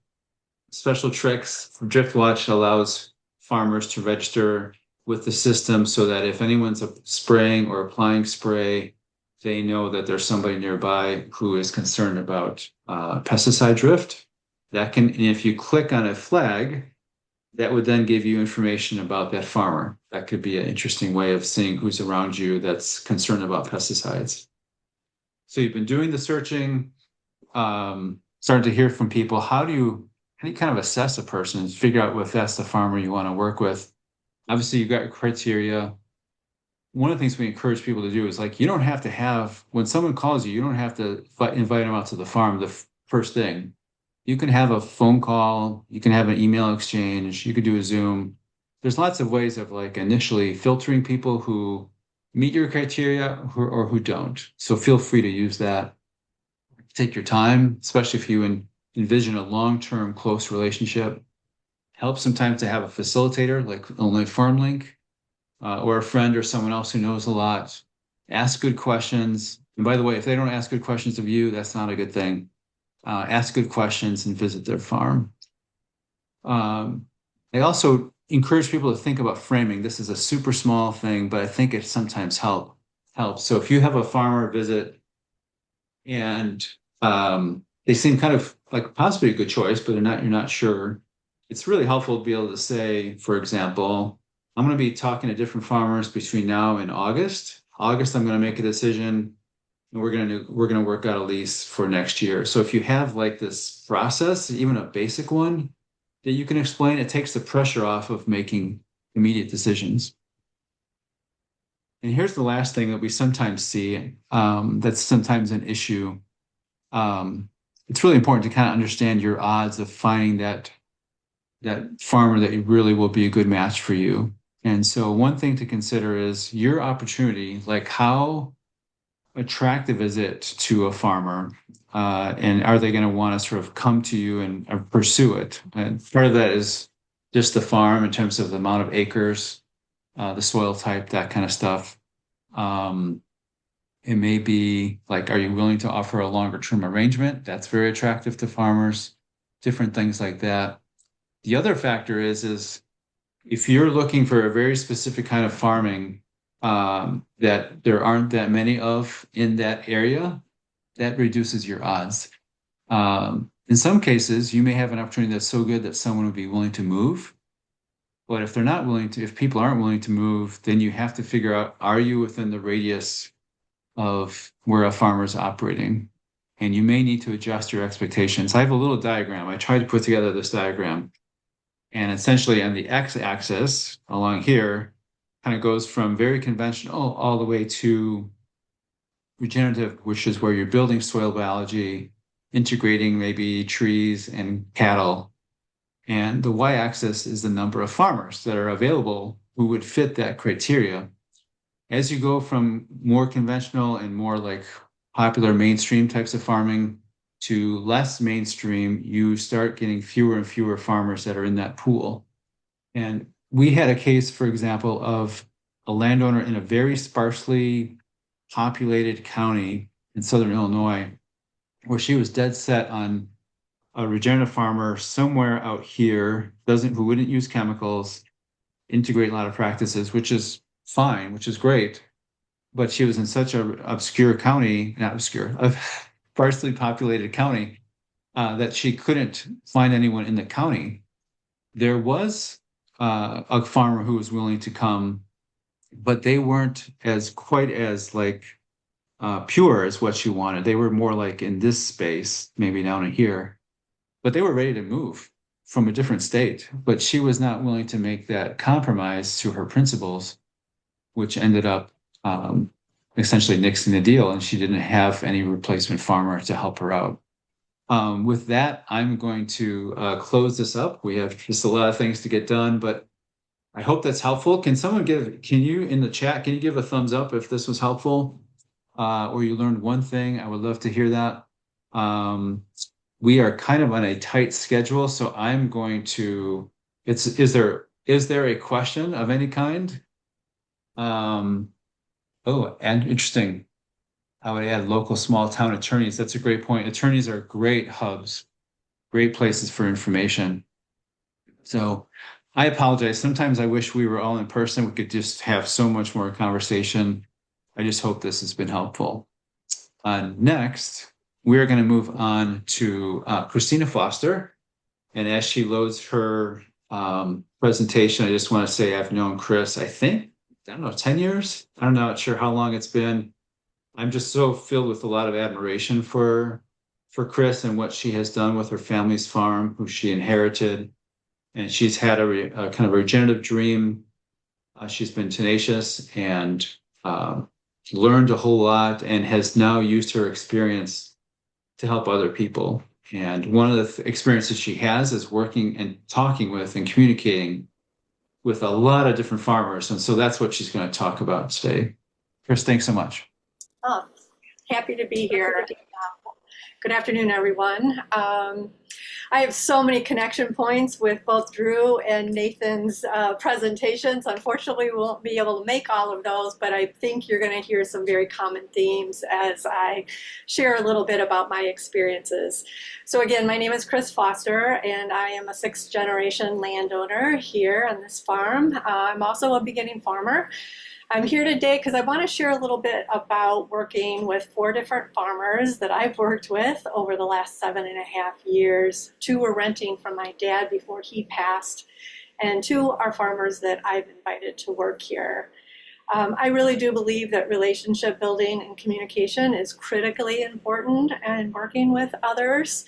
special tricks. Drift Watch allows farmers to register with the system so that if anyone's spraying or applying spray, they know that there's somebody nearby who is concerned about pesticide drift. And if you click on a flag, that would then give you information about that farmer. That could be an interesting way of seeing who's around you that's concerned about pesticides. So you've been doing the searching, starting to hear from people. How do you kind of assess a person and figure out if that's the farmer you want to work with? Obviously, you've got your criteria. One of the things we encourage people to do is you don't have to have, when someone calls you, you don't have to invite them out to the farm the first thing. You can have a phone call, you can have an email exchange, you could do a Zoom. There's lots of ways of initially filtering people who meet your criteria or who don't. So feel free to use that. Take your time, especially if you envision a long-term close relationship. Help sometimes to have a facilitator like Illinois FarmLink or a friend or someone else who knows a lot. Ask good questions. And by the way, if they don't ask good questions of you, that's not a good thing. Ask good questions and visit their farm. I also encourage people to think about framing. This is a super small thing, but I think it sometimes helps. So if you have a farmer visit and they seem kind of like possibly a good choice, but you're not sure, it's really helpful to be able to say, for example, I'm going to be talking to different farmers between now and August. August, I'm going to make a decision and we're going to work out a lease for next year. So if you have like this process, even a basic one that you can explain, it takes the pressure off of making immediate decisions. And here's the last thing that we sometimes see, that's sometimes an issue. It's really important to kind of understand your odds of finding that farmer that really will be a good match for you. And so one thing to consider is your opportunity, like how attractive is it to a farmer? And are they going to want to sort of come to you and pursue it? And part of that is just the farm in terms of the amount of acres, the soil type, that kind of stuff. It may be like, are you willing to offer a longer term arrangement? That's very attractive to farmers, different things like that. The other factor is if you're looking for a very specific kind of farming that there aren't that many of in that area, that reduces your odds. In some cases, you may have an opportunity that's so good that someone would be willing to move. But if they're not willing to, if people aren't willing to move, then you have to figure out, are you within the radius of where a farmer is operating? And you may need to adjust your expectations. I have a little diagram. I tried to put together this diagram. And essentially on the x-axis along here, kind of goes from very conventional all the way to regenerative, which is where you're building soil biology, integrating maybe trees and cattle. And the y-axis is the number of farmers that are available who would fit that criteria. As you go from more conventional and more like popular mainstream types of farming to less mainstream, you start getting fewer and fewer farmers that are in that pool. And we had a case, for example, of a landowner in a very sparsely populated county in Southern Illinois, where she was dead set on a regenerative farmer somewhere out here, who wouldn't use chemicals, integrate a lot of practices, which is fine, which is great. But she was in such an obscure county, not obscure, a sparsely populated county, that she couldn't find anyone in the county. There was a farmer who was willing to come, but they weren't quite as like pure as what she wanted. They were more like in this space, maybe down in here, but they were ready to move from a different state. But she was not willing to make that compromise to her principles, which ended up essentially nixing the deal, and she didn't have any replacement farmer to help her out. With that, I'm going to close this up. We have just a lot of things to get done, but I hope that's helpful. Can you in the chat, can you give a thumbs up if this was helpful or you learned one thing? I would love to hear that. We are kind of on a tight schedule, so I'm going to, is there a question of any kind? Oh, and interesting. I would add local small town attorneys. That's a great point. Attorneys are great hubs, great places for information. So I apologize. Sometimes I wish we were all in person. We could just have so much more conversation. I just hope this has been helpful. Next, we're going to move on to Christina Foster. And as she loads her presentation, I just want to say I've known Chris, I don't know, 10 years? I'm not sure how long it's been. I'm just so filled with a lot of admiration for Chris and what she has done with her family's farm, who she inherited. And she's had a kind of a regenerative dream. She's been tenacious and learned a whole lot and has now used her experience to help other people. And one of the experiences she has is working and talking with and communicating with a lot of different farmers. And so that's what she's going to talk about today. Chris, thanks so much. Oh, happy to be here. Good afternoon, everyone. I have so many connection points with both Drew and Nathan's presentations. Unfortunately, we won't be able to make all of those, but I think you're going to hear some very common themes as I share a little bit about my experiences. So again, my name is Chris Foster, and I am a sixth-generation landowner here on this farm. I'm also a beginning farmer. I'm here today because I want to share a little bit about working with 4 different farmers that I've worked with over the last 7.5 years. 2 were renting from my dad before he passed, and 2 are farmers that I've invited to work here. I really do believe that relationship building and communication is critically important in working with others,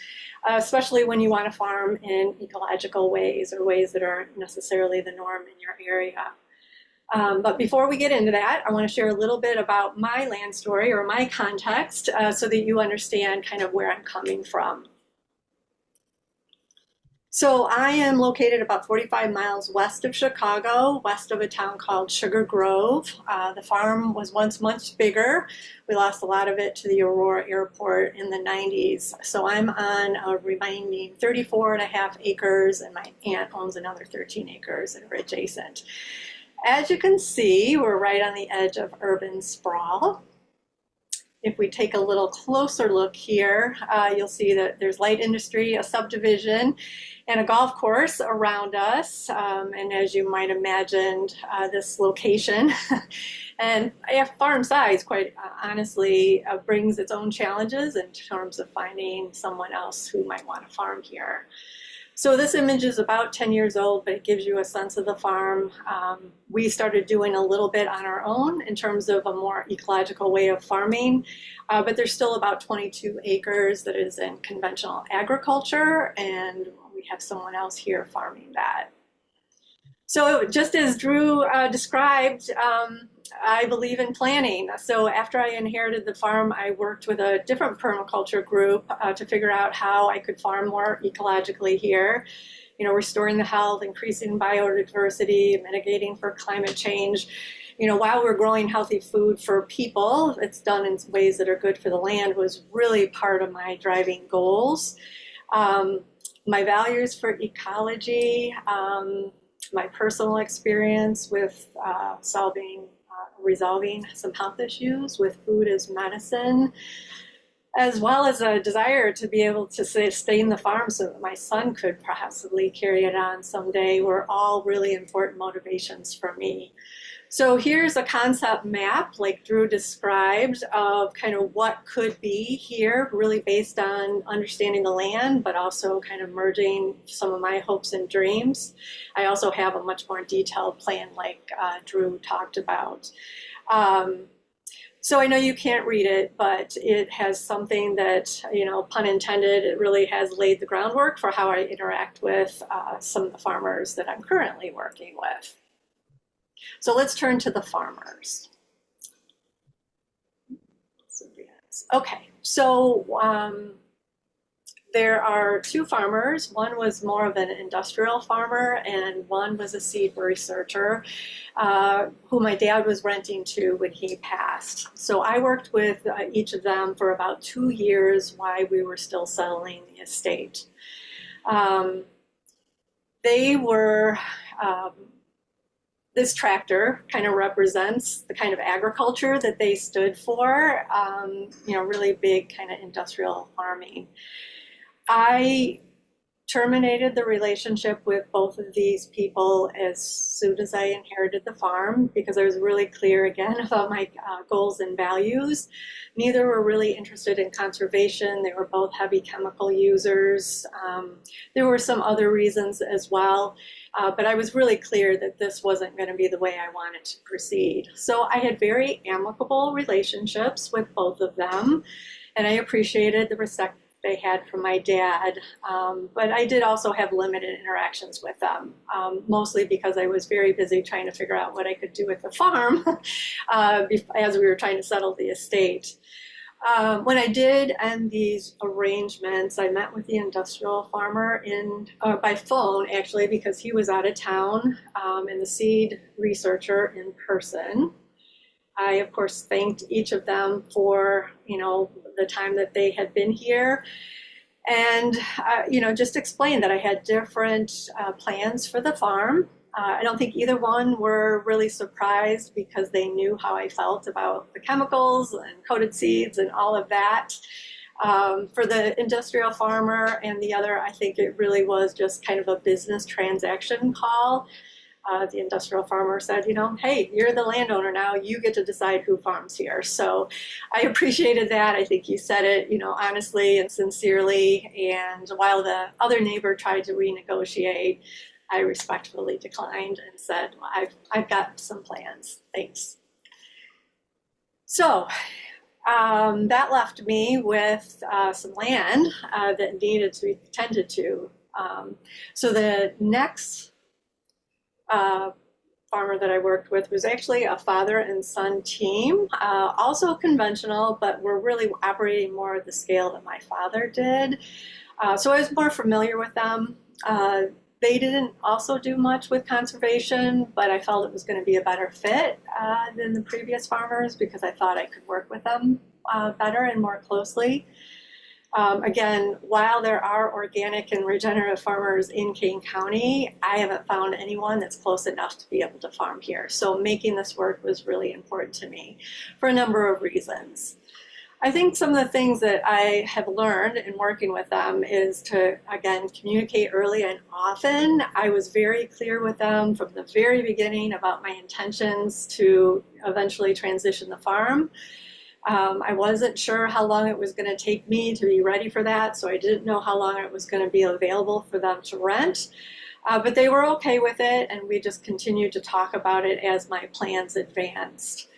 especially when you want to farm in ecological ways or ways that aren't necessarily the norm in your area. But before we get into that, I want to share a little bit about my land story or my context so that you understand kind of where I'm coming from. So I am located about 45 miles west of Chicago, west of a town called Sugar Grove. The farm was once much bigger. We lost a lot of it to the Aurora Airport in the 90s. So I'm on a remaining 34.5 acres, and my aunt owns another 13 acres that are adjacent. As you can see, we're right on the edge of urban sprawl. If we take a little closer look here, you'll see that there's light industry, a subdivision, and a golf course around us. And as you might imagine, this location and farm size, quite honestly, brings its own challenges in terms of finding someone else who might want to farm here. So this image is about 10 years old, but it gives you a sense of the farm. We started doing a little bit on our own in terms of a more ecological way of farming, but there's still about 22 acres that is in conventional agriculture, and we have someone else here farming that. So just as Drew described, I believe in planning. So after I inherited the farm, I worked with a different permaculture group to figure out how I could farm more ecologically here. You know, restoring the health, increasing biodiversity, mitigating for climate change. You know, while we're growing healthy food for people, it's done in ways that are good for the land was really part of my driving goals. My values for ecology, my personal experience with resolving some health issues with food as medicine, as well as a desire to be able to sustain the farm so that my son could possibly carry it on someday, were all really important motivations for me. So here's a concept map, like Drew described, of kind of what could be here, really based on understanding the land, but also kind of merging some of my hopes and dreams. I also have a much more detailed plan like Drew talked about. So I know you can't read it, but it has something that, you know, pun intended, it really has laid the groundwork for how I interact with some of the farmers that I'm currently working with. So let's turn to the farmers. Okay, so there are 2 farmers. One was more of an industrial farmer, and one was a seed researcher who my dad was renting to when he passed. So I worked with each of them for about 2 years while we were still settling the estate. They were this tractor kind of represents the kind of agriculture that they stood for, you know, really big kind of industrial farming. I terminated the relationship with both of these people as soon as I inherited the farm because I was really clear again about my goals and values. Neither were really interested in conservation. They were both heavy chemical users. There were some other reasons as well. But I was really clear that this wasn't going to be the way I wanted to proceed. So I had very amicable relationships with both of them, and I appreciated the respect they had from my dad. But I did also have limited interactions with them, mostly because I was very busy trying to figure out what I could do with the farm as we were trying to settle the estate. When I did end these arrangements, I met with the industrial farmer by phone, actually, because he was out of town, and the seed researcher in person. I, of course, thanked each of them for, the time that they had been here. And, just explained that I had different plans for the farm. I don't think either one were really surprised because they knew how I felt about the chemicals and coated seeds and all of that. For the industrial farmer and the other, I think it really was just kind of a business transaction call. The industrial farmer said, hey, you're the landowner now, you get to decide who farms here. So I appreciated that. I think you said it, honestly and sincerely. And while the other neighbor tried to renegotiate, I respectfully declined and said, well, I've got some plans, thanks. So that left me with some land that needed to be tended to. So the next farmer that I worked with was actually a father and son team, also conventional, but we're really operating more at the scale that my father did. So I was more familiar with them. They didn't also do much with conservation, but I felt it was going to be a better fit than the previous farmers because I thought I could work with them better and more closely. Again, while there are organic and regenerative farmers in Kane County, I haven't found anyone that's close enough to be able to farm here. So making this work was really important to me for a number of reasons. I think some of the things that I have learned in working with them is to, again, communicate early and often. I was very clear with them from the very beginning about my intentions to eventually transition the farm. I wasn't sure how long it was going to take me to be ready for that, so I didn't know how long it was going to be available for them to rent. But they were okay with it, and we just continued to talk about it as my plans advanced.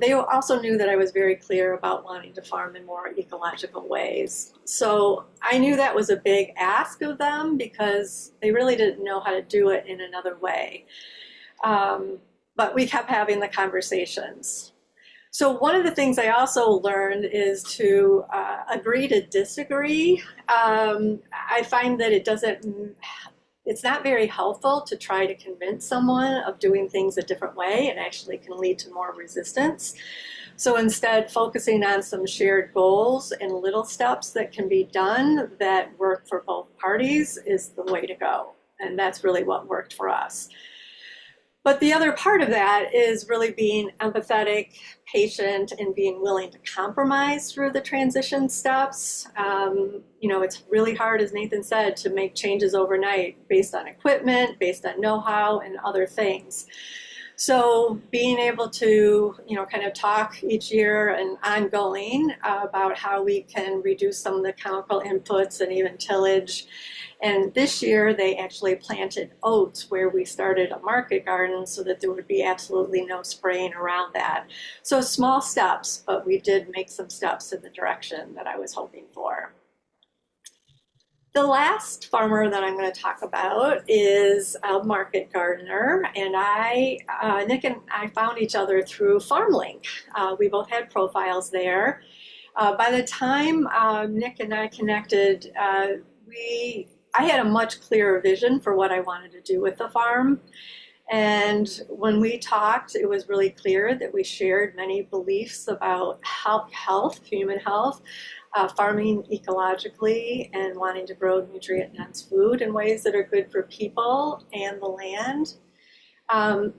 They also knew that I was very clear about wanting to farm in more ecological ways. So I knew that was a big ask of them because they really didn't know how to do it in another way. But we kept having the conversations. So one of the things I also learned is to agree to disagree. I find that it's not very helpful to try to convince someone of doing things a different way. It actually can lead to more resistance. So instead, focusing on some shared goals and little steps that can be done that work for both parties is the way to go. And that's really what worked for us. But the other part of that is really being empathetic, patient, and being willing to compromise through the transition steps. It's really hard, as Nathan said, to make changes overnight based on equipment, based on know-how, and other things. So being able to, kind of talk each year and ongoing about how we can reduce some of the chemical inputs and even tillage. And this year they actually planted oats where we started a market garden so that there would be absolutely no spraying around that. So small steps, but we did make some steps in the direction that I was hoping for. The last farmer that I'm going to talk about is a market gardener, and Nick and I found each other through FarmLink. We both had profiles there. By the time Nick and I connected, I had a much clearer vision for what I wanted to do with the farm. And when we talked, it was really clear that we shared many beliefs about health, human health, farming ecologically, and wanting to grow nutrient-dense food in ways that are good for people and the land.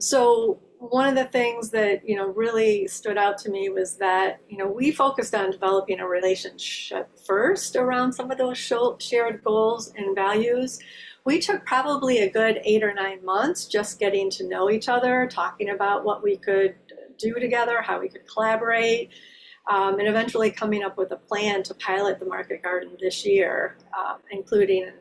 So one of the things that really stood out to me was that we focused on developing a relationship first around some of those shared goals and values. We took probably a good 8 or 9 months just getting to know each other, talking about what we could do together, how we could collaborate, and eventually coming up with a plan to pilot the market garden this year, including an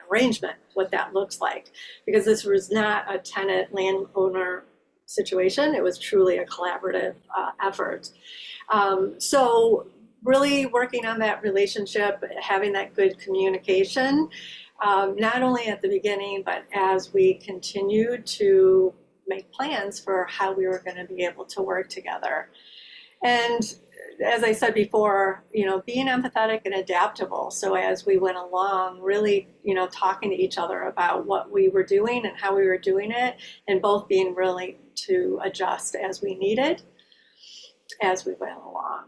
arrangement, what that looks like. Because this was not a tenant landowner situation, it was truly a collaborative effort. So really working on that relationship, having that good communication, not only at the beginning, but as we continued to make plans for how we were going to be able to work together. And as I said before, being empathetic and adaptable. So as we went along, really, talking to each other about what we were doing and how we were doing it, and both being willing to adjust as we needed as we went along.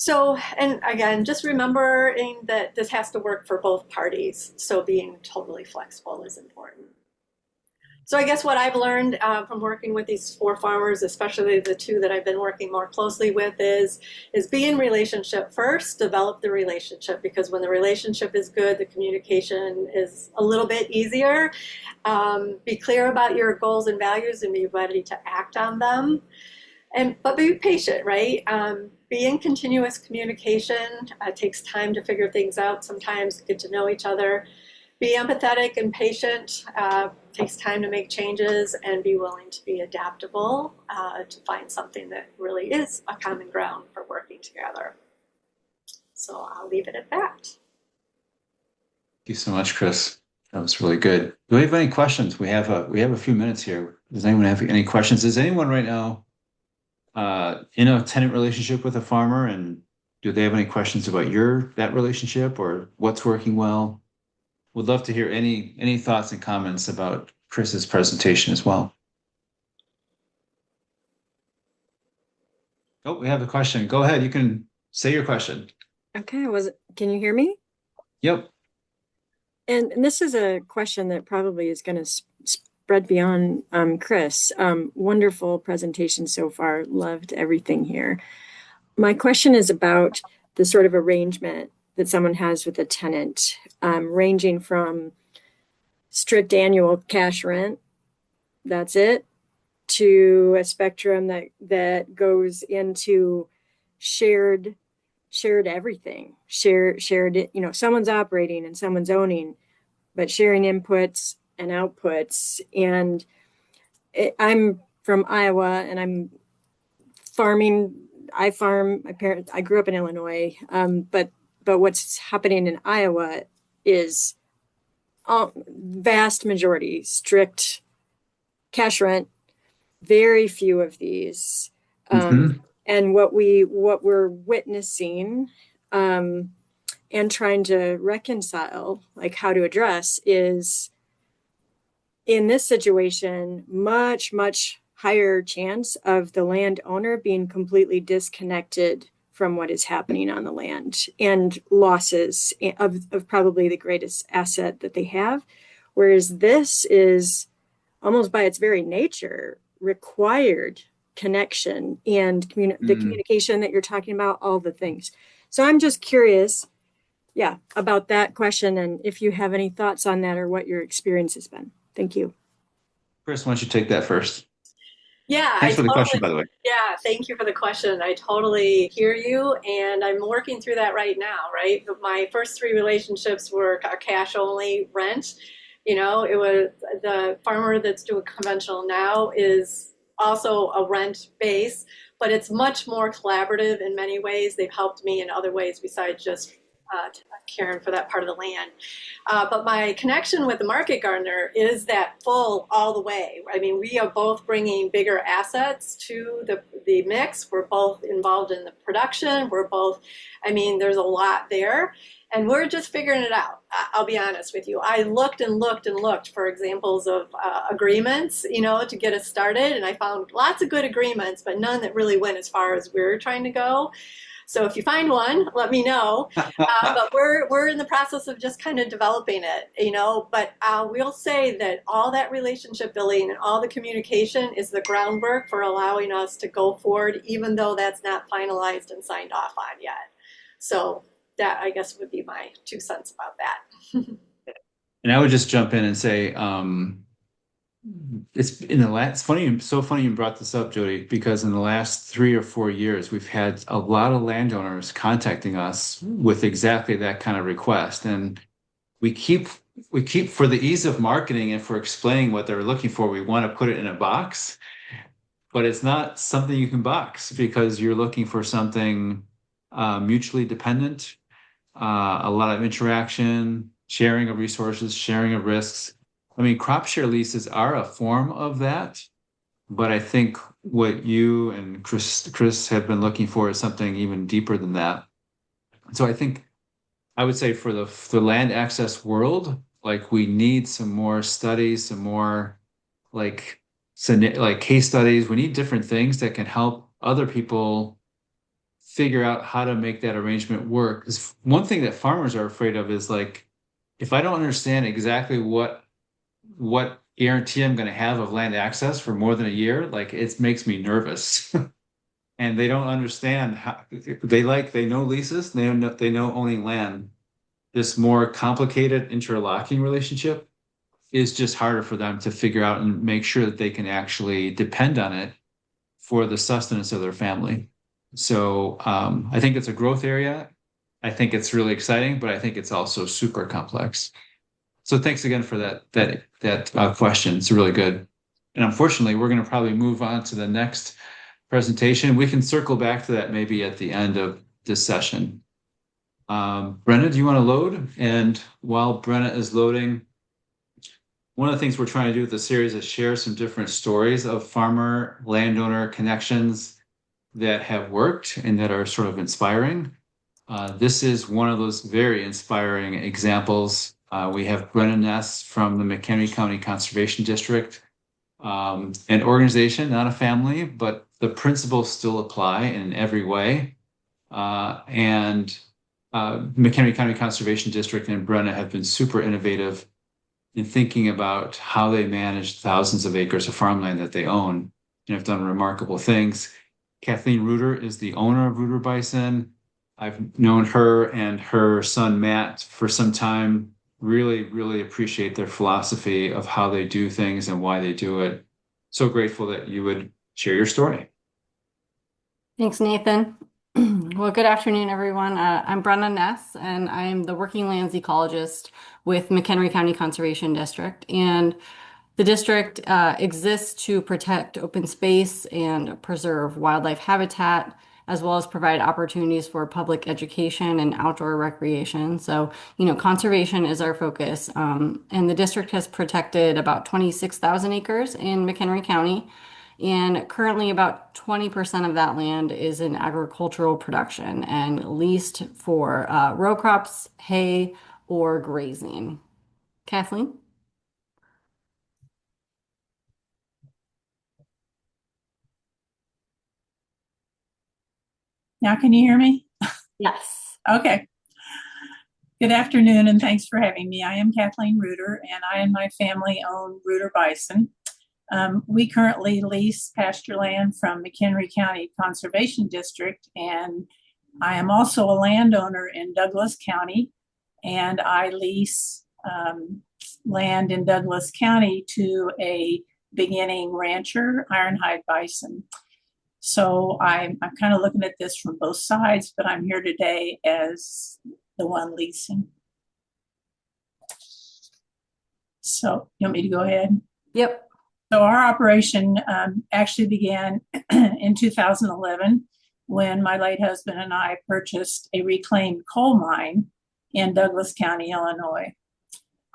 So, and again, just remembering that this has to work for both parties. So being totally flexible is important. So I guess what I've learned from working with these 4 farmers, especially the 2 that I've been working more closely with, is be in relationship first, develop the relationship, because when the relationship is good, the communication is a little bit easier. Be clear about your goals and values and be ready to act on them. But be patient, right? Be in continuous communication. It takes time to figure things out. Sometimes get to know each other. Be empathetic and patient. Takes time to make changes, and be willing to be adaptable to find something that really is a common ground for working together. So I'll leave it at that. Thank you so much, Chris. That was really good. Do we have any questions? We have a few minutes here. Does anyone have any questions? Is anyone right now in a tenant relationship with a farmer, and do they have any questions about that relationship or what's working well? Would love to hear any thoughts and comments about Chris's presentation as well. Oh, we have a question. Go ahead. You can say your question. Okay, can you hear me? Yep. And this is a question that probably is going to spread beyond Chris. Wonderful presentation so far. Loved everything here. My question is about the sort of arrangement that someone has with a tenant, ranging from strict annual cash rent, that's it, to a spectrum that goes into shared everything, shared, someone's operating and someone's owning, but sharing inputs and outputs. And I'm from Iowa, and I'm farming. I farm. I grew up in Illinois, but what's happening in Iowa is vast majority strict cash rent, very few of these. And what we're witnessing and trying to reconcile, like how to address, is in this situation, much, much higher chance of the landowner being completely disconnected from what is happening on the land and losses of probably the greatest asset that they have. Whereas this is almost by its very nature required connection and the communication that you're talking about, all the things. So I'm just curious, about that question, and if you have any thoughts on that or what your experience has been. Thank you. Chris, why don't you take that first? Yeah, Thanks for the question, by the way. Yeah, thank you for the question. I totally hear you, and I'm working through that right now, right? My first 3 relationships were a cash only rent. It was the farmer that's doing conventional now is also a rent base, but it's much more collaborative in many ways. They've helped me in other ways besides just caring for that part of the land. But my connection with the market gardener is that full all the way. I mean, we are both bringing bigger assets to the mix. We're both involved in the production. There's a lot there. And we're just figuring it out. I'll be honest with you. I looked and looked and looked for examples of agreements, to get us started. And I found lots of good agreements, but none that really went as far as we're trying to go. So if you find one, let me know. But we're in the process of just kind of developing it, But we'll say that all that relationship building and all the communication is the groundwork for allowing us to go forward, even though that's not finalized and signed off on yet. So that, I guess, would be my 2 cents about that. And I would just jump in and say, it's funny, so funny you brought this up, Jody, because in the last 3 or 4 years, we've had a lot of landowners contacting us with exactly that kind of request. And we keep, for the ease of marketing and for explaining what they're looking for, we want to put it in a box, but it's not something you can box because you're looking for something mutually dependent, a lot of interaction, sharing of resources, sharing of risks. I mean, crop share leases are a form of that, but I think what you and Chris have been looking for is something even deeper than that. So I think I would say for the land access world, like we need some more studies, some more like case studies. We need different things that can help other people figure out how to make that arrangement work. Because one thing that farmers are afraid of is like, if I don't understand exactly what guarantee I'm going to have of land access for more than a year, like it makes me nervous. And they don't understand how they know leases, they know owning land. This more complicated interlocking relationship is just harder for them to figure out and make sure that they can actually depend on it for the sustenance of their family. So I think it's a growth area. I think it's really exciting, but I think it's also super complex. So thanks again for that question. It's really good. And unfortunately, we're going to probably move on to the next presentation. We can circle back to that maybe at the end of this session. Brenna, do you want to load? And while Brenna is loading, one of the things we're trying to do with the series is share some different stories of farmer landowner connections that have worked and that are sort of inspiring. This is one of those very inspiring examples. We have Brenna Ness from the McHenry County Conservation District, an organization, not a family, but the principles still apply in every way. And McHenry County Conservation District and Brenna have been super innovative in thinking about how they manage thousands of acres of farmland that they own and have done remarkable things. Kathleen Reuter is the owner of Reuter Bison. I've known her and her son Matt for some time. Really, really appreciate their philosophy of how they do things and why they do it. So grateful that you would share your story. Thanks, Nathan. Well, good afternoon, everyone. I'm Brenna Ness, and I'm the working lands ecologist with McHenry County Conservation District. And the district exists to protect open space and preserve wildlife habitat, as well as provide opportunities for public education and outdoor recreation. So, conservation is our focus. And the district has protected about 26,000 acres in McHenry County. And currently about 20% of that land is in agricultural production and leased for row crops, hay, or grazing. Kathleen? Now, can you hear me? Yes. Okay. Good afternoon, and thanks for having me. I am Kathleen Reuter, and I and my family own Reuter Bison. We currently lease pasture land from McHenry County Conservation District, and I am also a landowner in Douglas County, and I lease land in Douglas County to a beginning rancher, Ironhide Bison. So I'm kind of looking at this from both sides, but I'm here today as the one leasing. So you want me to go ahead? Yep. So our operation actually began in 2011 when my late husband and I purchased a reclaimed coal mine in Douglas County, Illinois.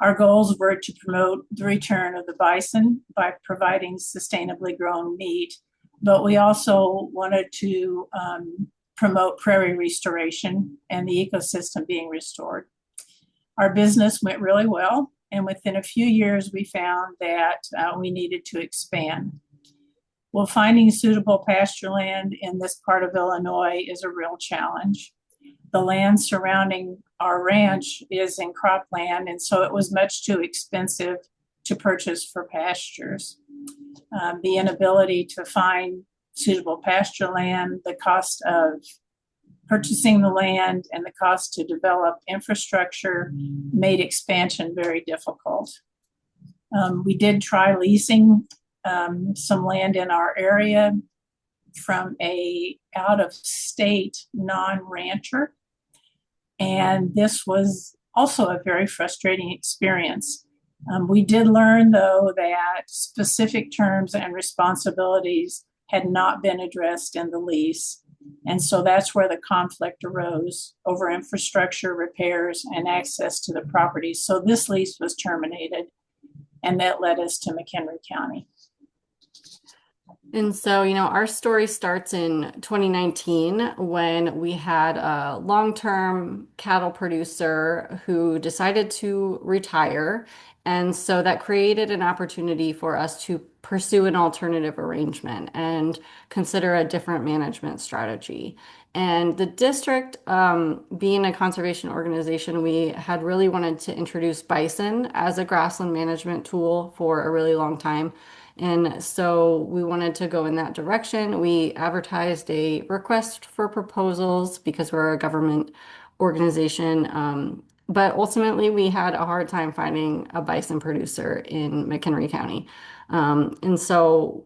Our goals were to promote the return of the bison by providing sustainably grown meat, but we also wanted to promote prairie restoration and the ecosystem being restored. Our business went really well, and within a few years, we found that we needed to expand. Well, finding suitable pasture land in this part of Illinois is a real challenge. The land surrounding our ranch is in cropland, and so it was much too expensive to purchase for pastures. The inability to find suitable pasture land, the cost of purchasing the land, and the cost to develop infrastructure made expansion very difficult. We did try leasing some land in our area from a out-of-state non-rancher, and this was also a very frustrating experience. We did learn, though, that specific terms and responsibilities had not been addressed in the lease. And so that's where the conflict arose over infrastructure, repairs, and access to the property. So this lease was terminated, and that led us to McHenry County. And so, our story starts in 2019 when we had a long-term cattle producer who decided to retire. And so that created an opportunity for us to pursue an alternative arrangement and consider a different management strategy. And the district, being a conservation organization, we had really wanted to introduce bison as a grassland management tool for a really long time. And so we wanted to go in that direction. We advertised a request for proposals because we're a government organization. But ultimately, we had a hard time finding a bison producer in McHenry County. And so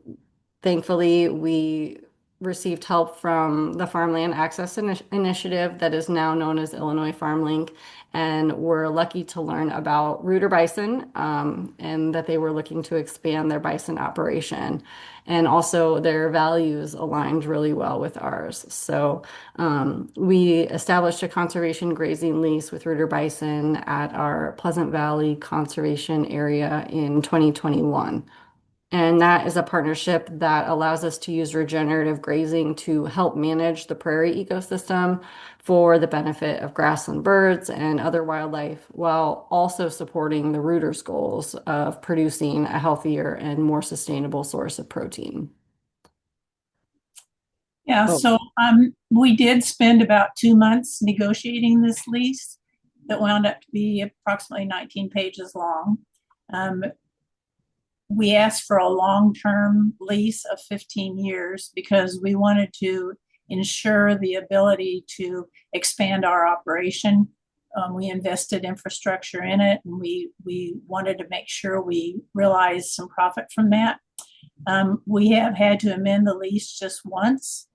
thankfully, we received help from the Farmland Access Initiative that is now known as Illinois FarmLink, and we're lucky to learn about Rooter Bison, and that they were looking to expand their bison operation. And also their values aligned really well with ours. So we established a conservation grazing lease with Rooter Bison at our Pleasant Valley Conservation Area in 2021. And that is a partnership that allows us to use regenerative grazing to help manage the prairie ecosystem for the benefit of grassland birds and other wildlife, while also supporting the rooters' goals of producing a healthier and more sustainable source of protein. Yeah, Oh. so we did spend about 2 months negotiating this lease that wound up to be approximately 19 pages long. We asked for a long-term lease of 15 years because we wanted to ensure the ability to expand our operation. We invested infrastructure in it, and we wanted to make sure we realized some profit from that. We have had to amend the lease just once,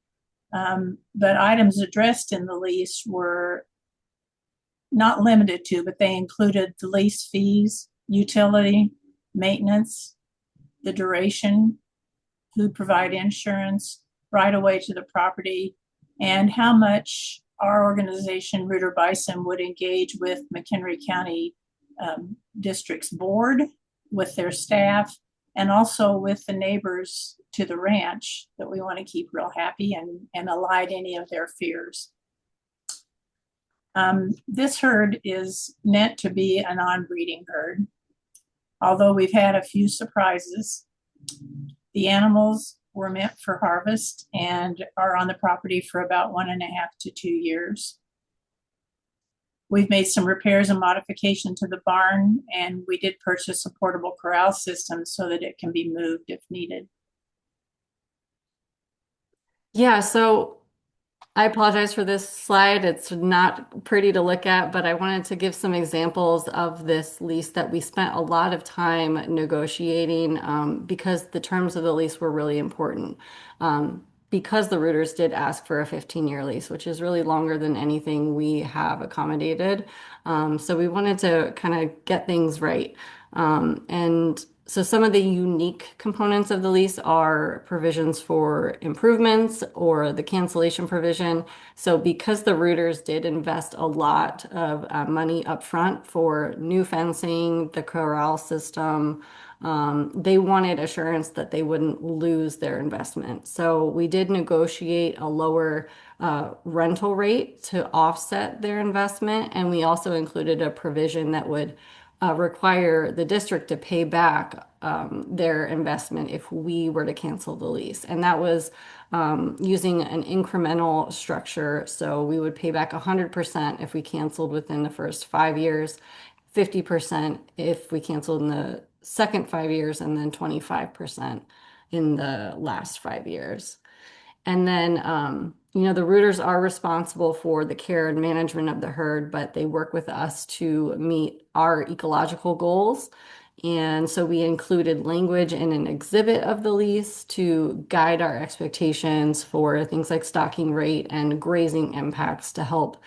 but items addressed in the lease were not limited to, but they included the lease fees, utility, maintenance, the duration, who'd provide insurance, right away to the property, and how much our organization, Rooter Bison, would engage with McHenry County District's board, with their staff, and also with the neighbors to the ranch that we want to keep real happy and allay any of their fears. This herd is meant to be a non-breeding herd. Although we've had a few surprises, the animals were meant for harvest and are on the property for about 1.5 to 2 years. We've made some repairs and modification to the barn, and we did purchase a portable corral system so that it can be moved if needed. Yeah, so I apologize for this slide. It's not pretty to look at, but I wanted to give some examples of this lease that we spent a lot of time negotiating, because the terms of the lease were really important. Because the Rooters did ask for a 15-year lease, which is really longer than anything we have accommodated. So we wanted to kind of get things right. And so some of the unique components of the lease are provisions for improvements or the cancellation provision. So because the Rooters did invest a lot of money up front for new fencing, the corral system, they wanted assurance that they wouldn't lose their investment. So we did negotiate a lower rental rate to offset their investment. And we also included a provision that would require the district to pay back their investment if we were to cancel the lease. And that was using an incremental structure. So we would pay back 100% if we canceled within the first 5 years, 50% if we canceled in the second 5 years, and then 25% in the last 5 years. And then, the Rooters are responsible for the care and management of the herd, but they work with us to meet our ecological goals. And so we included language in an exhibit of the lease to guide our expectations for things like stocking rate and grazing impacts to help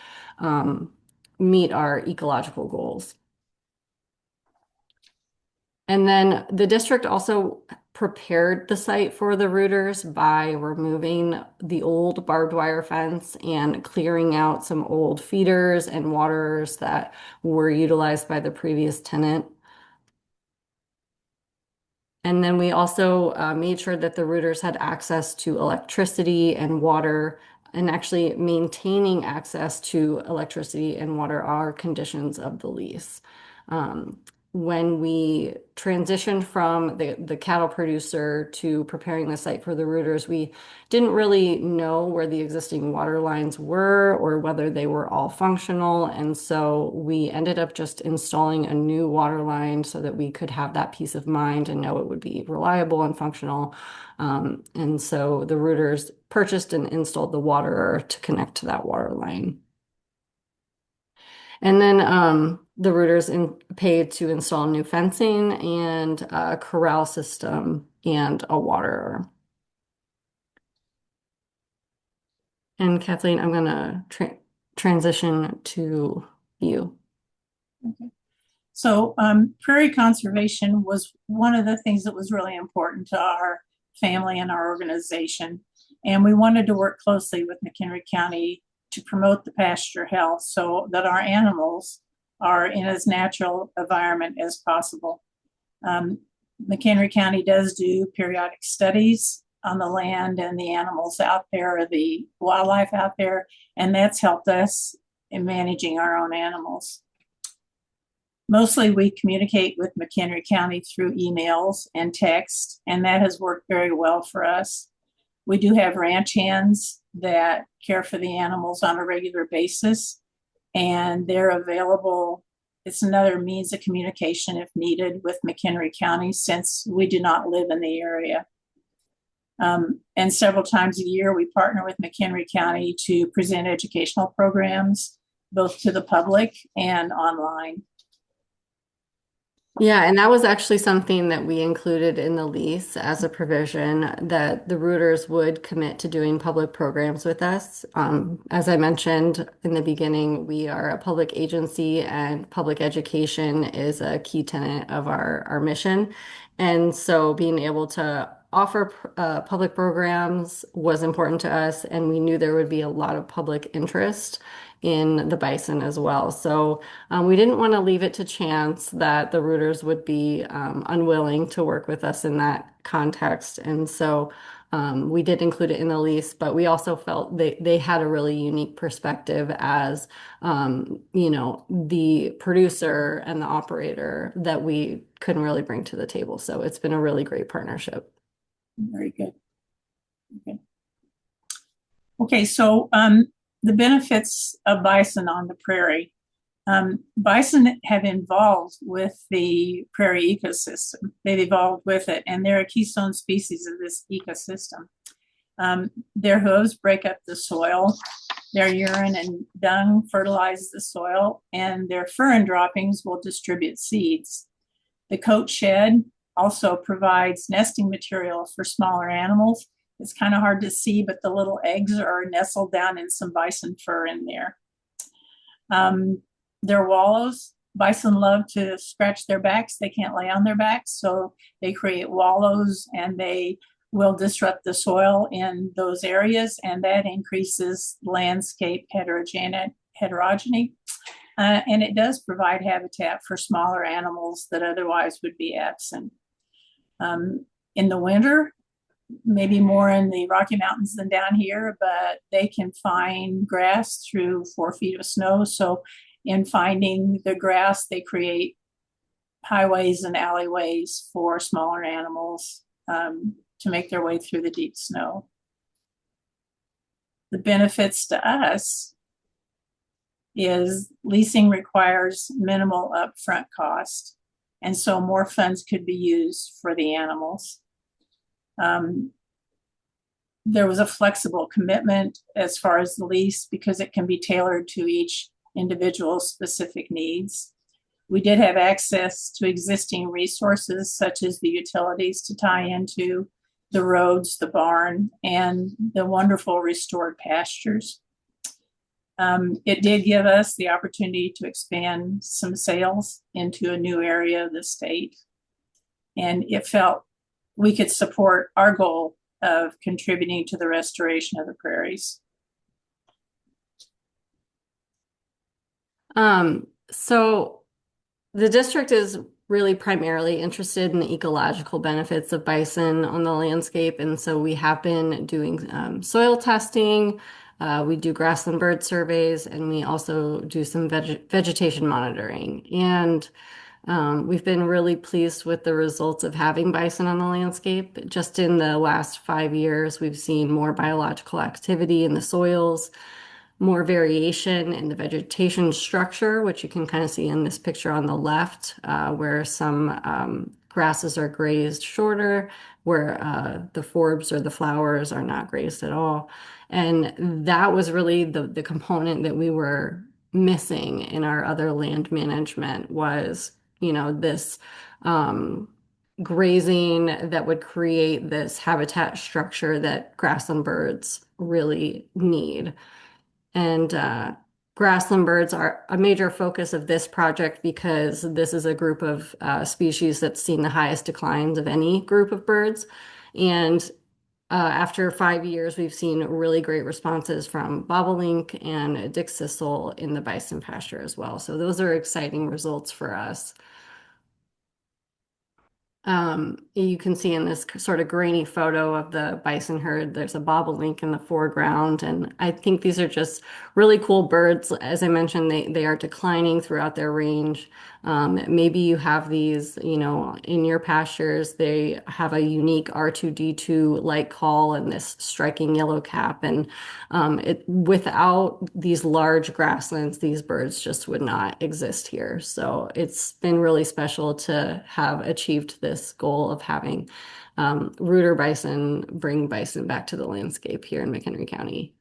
meet our ecological goals. And then the district also prepared the site for the Rooters by removing the old barbed wire fence and clearing out some old feeders and waterers that were utilized by the previous tenant. And then we also made sure that the Rooters had access to electricity and water, and actually maintaining access to electricity and water are conditions of the lease. when we transitioned from the cattle producer to preparing the site for the rooters, we didn't really know where the existing water lines were or whether they were all functional. And so we ended up just installing a new water line so that we could have that peace of mind and know it would be reliable and functional. And so the rooters purchased and installed the waterer to connect to that water line. And then the rooters paid to install new fencing and a corral system and a waterer. And Kathleen, I'm going to transition to you. Okay. So prairie conservation was one of the things that was really important to our family and our organization. And we wanted to work closely with McHenry County to promote the pasture health so that our animals are in as natural environment as possible. McHenry County does do periodic studies on the land and the animals out there, the wildlife out there, and that's helped us in managing our own animals. Mostly we communicate with McHenry County through emails and text, and that has worked very well for us. We do have ranch hands that care for the animals on a regular basis, and they're available. It's another means of communication if needed with McHenry County since we do not live in the area. And several times a year, we partner with McHenry County to present educational programs, both to the public and online. Yeah, and that was actually something that we included in the lease as a provision that the rooters would commit to doing public programs with us. As I mentioned in the beginning, we are a public agency and public education is a key tenet of our mission. And so being able to offer public programs was important to us, and we knew there would be a lot of public interest in the bison as well. So we didn't want to leave it to chance that the rooters would be unwilling to work with us in that context. And so we did include it in the lease, but we also felt they had a really unique perspective as, the producer and the operator that we couldn't really bring to the table. So it's been a really great partnership. Very good. Okay, so the benefits of bison on the prairie. Bison have evolved with the prairie ecosystem. They've evolved with it, and they're a keystone species of this ecosystem. Their hooves break up the soil. Their urine and dung fertilize the soil, and their fur and droppings will distribute seeds. The coat shed also provides nesting material for smaller animals. It's kind of hard to see, but the little eggs are nestled down in some bison fur in there. Their wallows, bison love to scratch their backs. They can't lay on their backs, so they create wallows and they will disrupt the soil in those areas, and that increases landscape heterogeny. And it does provide habitat for smaller animals that otherwise would be absent. In the winter, maybe more in the Rocky Mountains than down here, but they can find grass through 4 feet of snow. So in finding the grass, they create highways and alleyways for smaller animals to make their way through the deep snow. The benefits to us is leasing requires minimal upfront cost, and so more funds could be used for the animals. There was a flexible commitment as far as the lease because it can be tailored to each individual's specific needs. We did have access to existing resources such as the utilities to tie into the roads, the barn, and the wonderful restored pastures. It did give us the opportunity to expand some sales into a new area of the state. And it felt we could support our goal of contributing to the restoration of the prairies. So the district is really primarily interested in the ecological benefits of bison on the landscape. And so we have been doing soil testing. We do grassland bird surveys, and we also do some vegetation monitoring. And We've been really pleased with the results of having bison on the landscape. Just in the last 5 years, we've seen more biological activity in the soils, more variation in the vegetation structure, which you can kind of see in this picture on the left, where some grasses are grazed shorter, where the forbs or the flowers are not grazed at all. And that was really the component that we were missing in our other land management was, this grazing that would create this habitat structure that grassland birds really need. And grassland birds are a major focus of this project because this is a group of species that's seen the highest declines of any group of birds. And after 5 years, we've seen really great responses from bobolink and dick thistle in the bison pasture as well. So those are exciting results for us. You can see in this sort of grainy photo of the bison herd, there's a bobolink in the foreground. And I think these are just really cool birds. As I mentioned, they are declining throughout their range. Maybe you have these, in your pastures, they have a unique R2D2 like call and this striking yellow cap. And without these large grasslands, these birds just would not exist here. So it's been really special to have achieved this goal of having rooter bison bring bison back to the landscape here in McHenry County.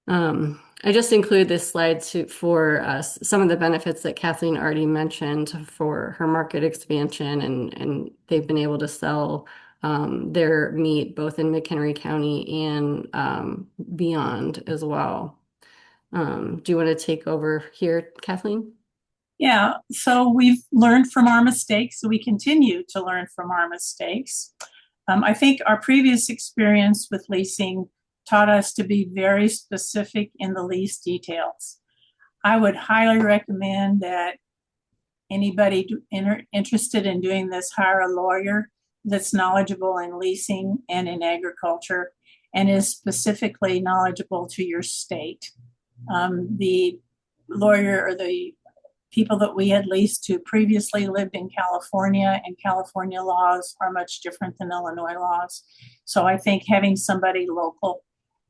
I just include this slide for some of the benefits that Kathleen already mentioned for her market expansion, and they've been able to sell their meat both in McHenry County and beyond as well. Do you want to take over here, Kathleen? Yeah, so we've learned from our mistakes, so we continue to learn from our mistakes. I think our previous experience with leasing taught us to be very specific in the lease details. I would highly recommend that anybody interested in doing this hire a lawyer that's knowledgeable in leasing and in agriculture and is specifically knowledgeable to your state. The lawyer or the people that we had leased to previously lived in California, and California laws are much different than Illinois laws. So I think having somebody local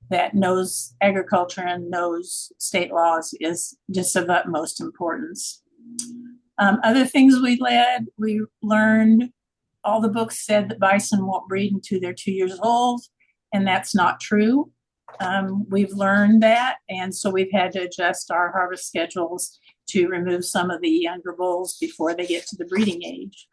that knows agriculture and knows state laws is just of utmost importance. Other things we learned, all the books said that bison won't breed until they're 2 years old, and that's not true. We've learned that, and so we've had to adjust our harvest schedules to remove some of the younger bulls before they get to the breeding age.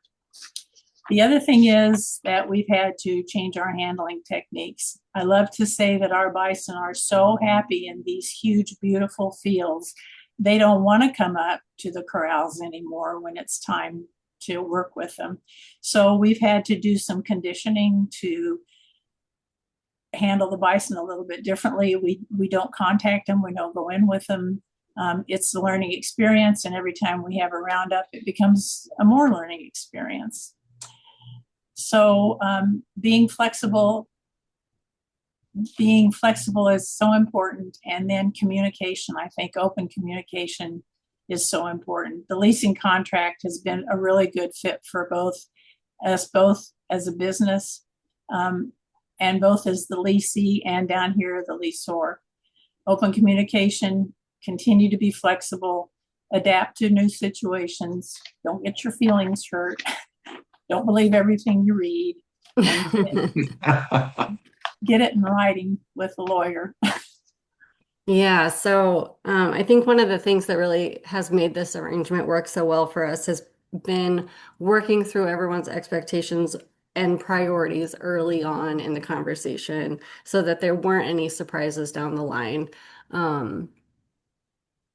The other thing is that we've had to change our handling techniques. I love to say that our bison are so happy in these huge, beautiful fields. They don't want to come up to the corrals anymore when it's time to work with them. So we've had to do some conditioning to handle the bison a little bit differently. We don't contact them. We don't go in with them. It's the learning experience, and every time we have a roundup, it becomes a more learning experience. So being flexible is so important. And then communication, I think open communication is so important. The leasing contract has been a really good fit for both as a business and both as the leasee and down here, the leaseor. Open communication, continue to be flexible, adapt to new situations, don't get your feelings hurt. Don't believe everything you read. Get it in writing with a lawyer. Yeah, so I think one of the things that really has made this arrangement work so well for us has been working through everyone's expectations and priorities early on in the conversation so that there weren't any surprises down the line.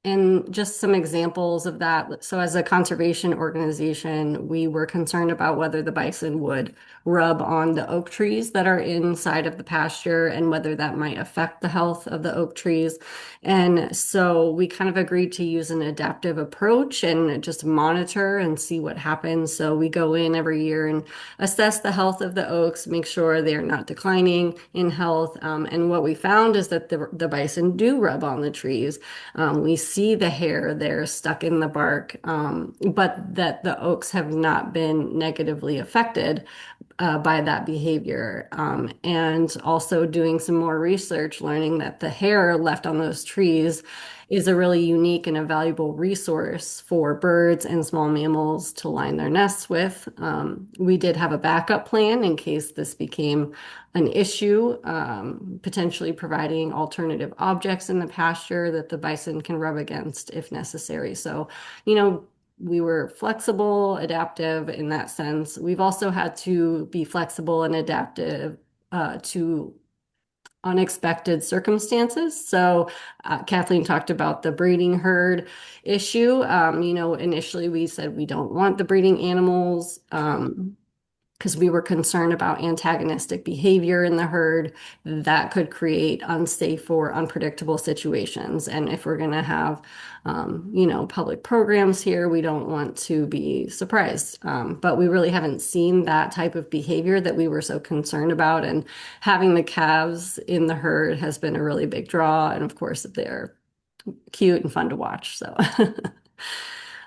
And just some examples of that. So as a conservation organization, we were concerned about whether the bison would rub on the oak trees that are inside of the pasture and whether that might affect the health of the oak trees. And so we kind of agreed to use an adaptive approach and just monitor and see what happens. So we go in every year and assess the health of the oaks, make sure they're not declining in health. And what we found is that the bison do rub on the trees. We see the hair there stuck in the bark, but that the oaks have not been negatively affected by that behavior. And also doing some more research, learning that the hair left on those trees is a really unique and a valuable resource for birds and small mammals to line their nests with. We did have a backup plan in case this became an issue, potentially providing alternative objects in the pasture that the bison can rub against if necessary. So, we were flexible, adaptive in that sense. We've also had to be flexible and adaptive to unexpected circumstances. So Kathleen talked about the breeding herd issue. Initially we said we don't want the breeding animals because we were concerned about antagonistic behavior in the herd that could create unsafe or unpredictable situations. And if we're going to have, public programs here, we don't want to be surprised. But we really haven't seen that type of behavior that we were so concerned about. And having the calves in the herd has been a really big draw. And of course, they're cute and fun to watch. So.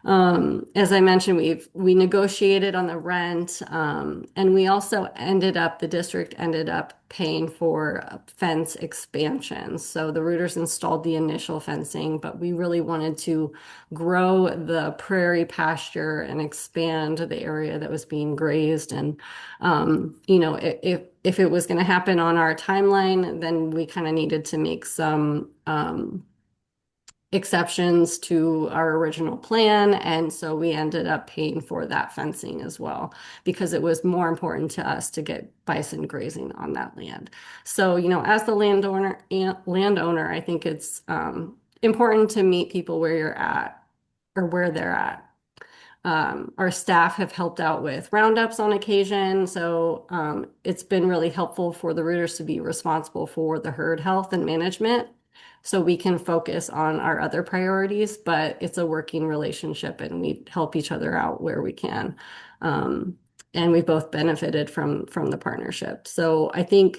As I mentioned, we negotiated on the rent, and we also the district ended up paying for a fence expansion. So the rooters installed the initial fencing, but we really wanted to grow the prairie pasture and expand the area that was being grazed. And, if it was going to happen on our timeline, then we kind of needed to make some, exceptions to our original plan. And so we ended up paying for that fencing as well, because it was more important to us to get bison grazing on that land. So, as the landowner, I think it's important to meet people where you're at or where they're at. Our staff have helped out with roundups on occasion. So it's been really helpful for the rooters to be responsible for the herd health and management, so we can focus on our other priorities, but it's a working relationship and we help each other out where we can. And we've both benefited from the partnership. So I think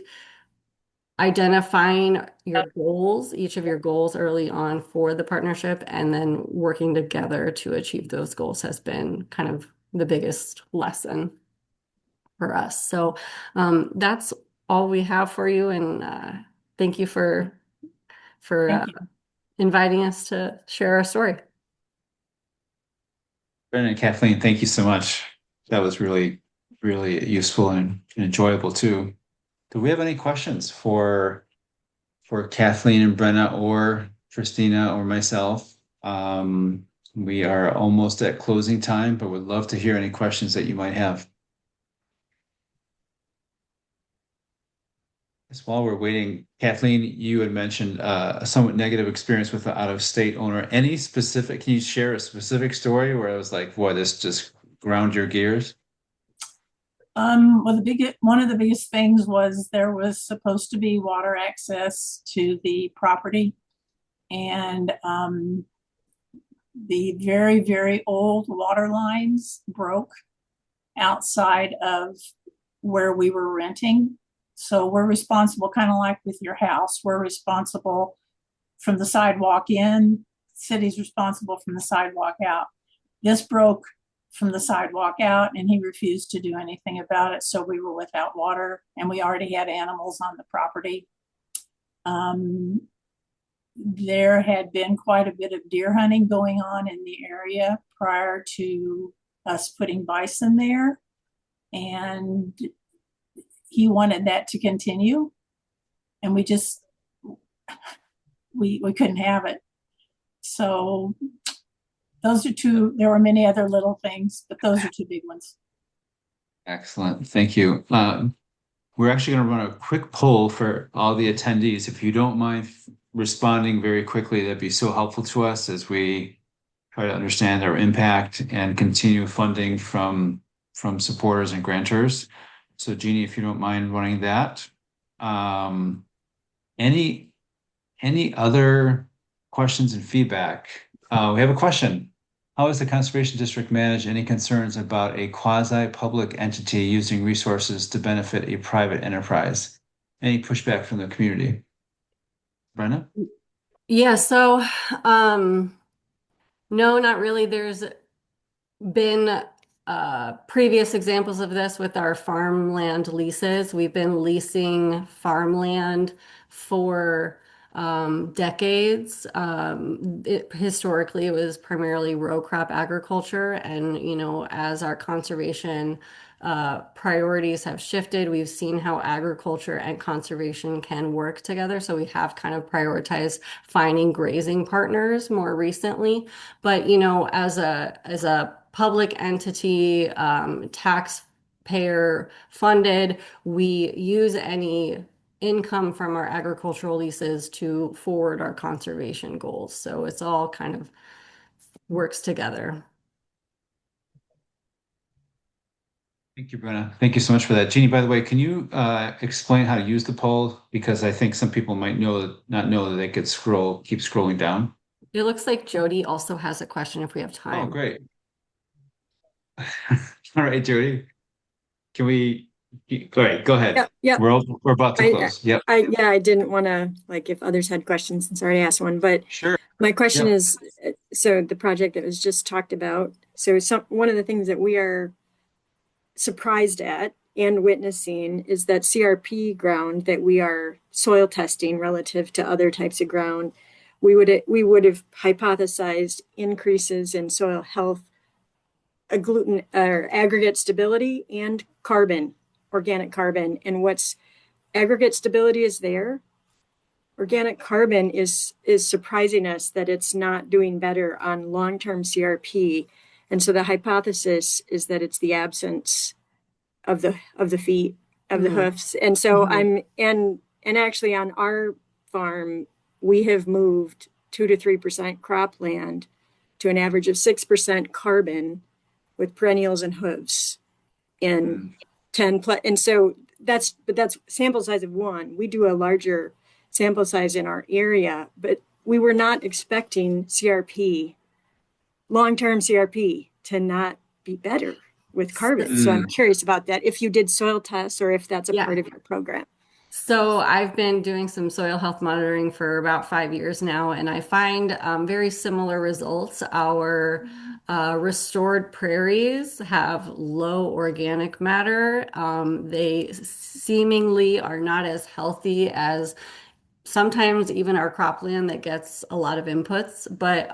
identifying your goals, each of your goals early on for the partnership, and then working together to achieve those goals has been kind of the biggest lesson for us. So that's all we have for you. And thank you for inviting us to share our story. Brennan and Kathleen, thank you so much. That was really, really useful and enjoyable too. Do we have any questions for Kathleen and Brenna or Christina or myself? We are almost at closing time, but would love to hear any questions that you might have. While we're waiting, Kathleen, you had mentioned a somewhat negative experience with the out-of-state owner. Can you share a specific story where I was like, boy, this just ground your gears? Well, one of the biggest things was there was supposed to be water access to the property, and the very, very old water lines broke outside of where we were renting. So we're responsible, kind of like with your house, we're responsible from the sidewalk in, city's responsible from the sidewalk out. This broke from the sidewalk out and he refused to do anything about it. So we were without water and we already had animals on the property. There had been quite a bit of deer hunting going on in the area prior to us putting bison there. And he wanted that to continue, and we just we couldn't have it. So those are two. There were many other little things, but those are two big ones. Excellent, thank you. We're actually going to run a quick poll for all the attendees. If you don't mind responding very quickly, that'd be so helpful to us as we try to understand our impact and continue funding from supporters and grantors. So Jeannie, if you don't mind running that. Any other questions and feedback? We have a question. How is the Conservation District manage any concerns about a quasi-public entity using resources to benefit a private enterprise? Any pushback from the community? Brenna? Yeah, so no, not really. There's been previous examples of this with our farmland leases. We've been leasing farmland for decades. Historically, it was primarily row crop agriculture, and as our conservation priorities have shifted, we've seen how agriculture and conservation can work together. So we have kind of prioritized finding grazing partners more recently. But as a public entity, taxpayer funded, we use any income from our agricultural leases to forward our conservation goals. So it's all kind of works together. Thank you, Brenna. Thank you so much for that. Jeannie, by the way, can you explain how to use the poll? Because I think some people might not know that they could keep scrolling down. It looks like Jody also has a question if we have Oh, time. great. All right, Jody. Can we? All right, go ahead. Yeah. We're about to close. Yep. I didn't want to, like, if others had questions since I already asked one, but Sure. my question Yep. is, so the project that was just talked about, so one of the things that we are surprised at and witnessing is that CRP ground that we are soil testing relative to other types of ground, we would have hypothesized increases in soil health, gluten or aggregate stability, and carbon, organic carbon. And what's aggregate stability is there. Organic carbon is surprising us that it's not doing better on long-term CRP. And so the hypothesis is that it's the absence of the feet, of the hoofs. And so and actually on our farm, we have moved 2 to 3% cropland to an average of 6% carbon with perennials and hooves in 10 and so that's sample size of one. We do a larger sample size in our area, but we were not expecting CRP, long-term CRP, to not be better with carbon. So I'm curious about that, if you did soil tests or if that's a part of your program. So I've been doing some soil health monitoring for about 5 years now, and I find very similar results. Our restored prairies have low organic matter. They seemingly are not as healthy as sometimes even our cropland that gets a lot of inputs, but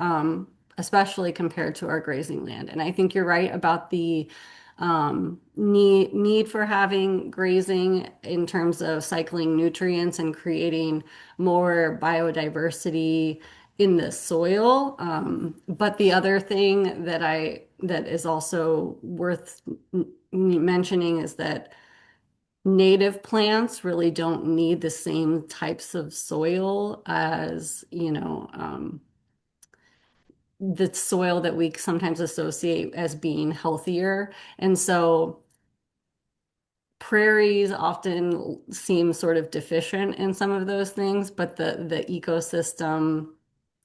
especially compared to our grazing land. And I think you're right about the need for having grazing in terms of cycling nutrients and creating more biodiversity in the soil. But the other thing that is also worth mentioning is that native plants really don't need the same types of soil as, the soil that we sometimes associate as being healthier. And so prairies often seem sort of deficient in some of those things, but the ecosystem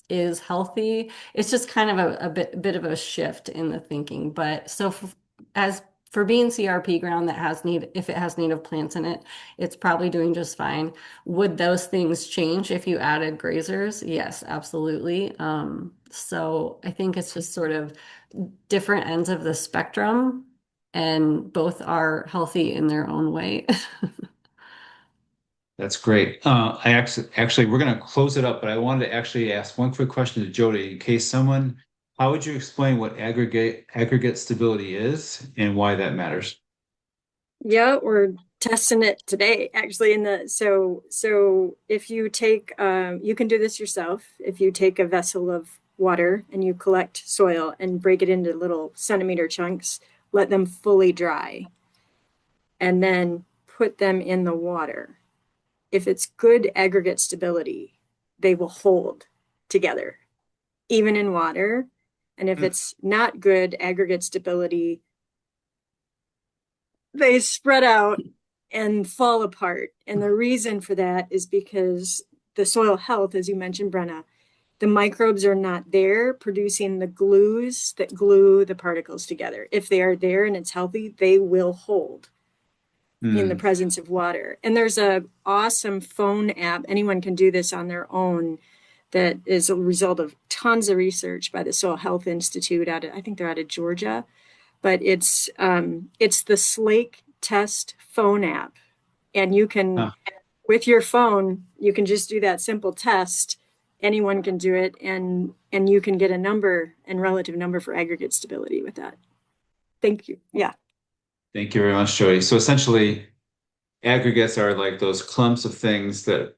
is healthy. It's just kind of a bit of a shift in the thinking. But as for being CRP ground if it has native plants in it, it's probably doing just fine. Would those things change if you added grazers? Yes, absolutely. So I think it's just sort of different ends of the spectrum, and both are healthy in their own way. That's great. I actually we're going to close it up, but I wanted to actually ask one quick question to Jody in case how would you explain what aggregate stability is and why that matters? Yeah, we're testing it today, actually. So if you take, you can do this yourself. If you take a vessel of water and you collect soil and break it into little centimeter chunks, let them fully dry, and then put them in the water. If it's good aggregate stability, they will hold together, even in water. And if it's not good aggregate stability, they spread out and fall apart. And the reason for that is because the soil health, as you mentioned, Brenna, the microbes are not there producing the glues that glue the particles together. If they are there and it's healthy, they will hold in the presence of water. And there's a awesome phone app. Anyone can do this on their own that is a result of tons of research by the Soil Health Institute I think they're out of Georgia, but it's the Slake Test phone app, and you can with your phone you can just do that simple test. Anyone can do it, and you can get a number and relative number for aggregate stability with that. Thank you. Yeah. Thank you very much, Jody. So essentially, aggregates are like those clumps of things that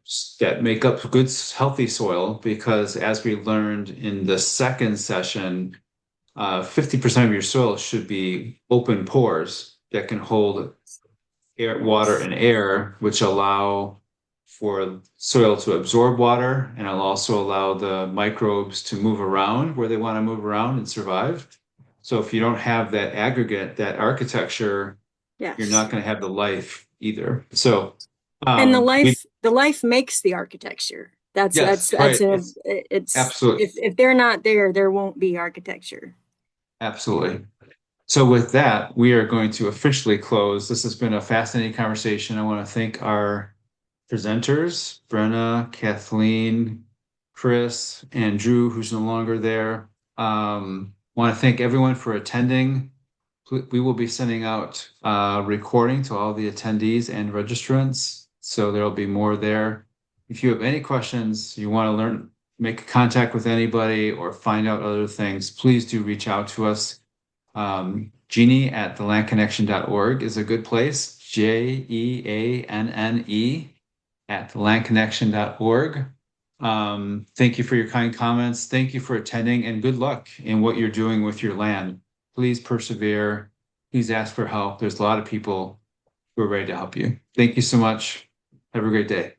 make up good, healthy soil, because as we learned in the second session, 50% of your soil should be open pores that can hold air, water, and air, which allow for soil to absorb water, and it'll also allow the microbes to move around where they want to move around and survive. So if you don't have that aggregate, that architecture, Yes. you're not going to have the life either. So, and the life makes the architecture. That's right. It's absolutely. If they're not there, there won't be architecture. Absolutely. So with that, we are going to officially close. This has been a fascinating conversation. I want to thank our presenters, Brenna, Kathleen, Chris, and Drew, who's no longer there. Want to thank everyone for attending. We will be sending out a recording to all the attendees and registrants, so there'll be more there. If you have any questions, you want to learn, make contact with anybody or find out other things, please do reach out to us. Jeannie at thelandconnection.org is a good place. JEANNE at thelandconnection.org. Thank you for your kind comments. Thank you for attending, and good luck in what you're doing with your land. Please persevere. Please ask for help. There's a lot of people who are ready to help you. Thank you so much. Have a great day.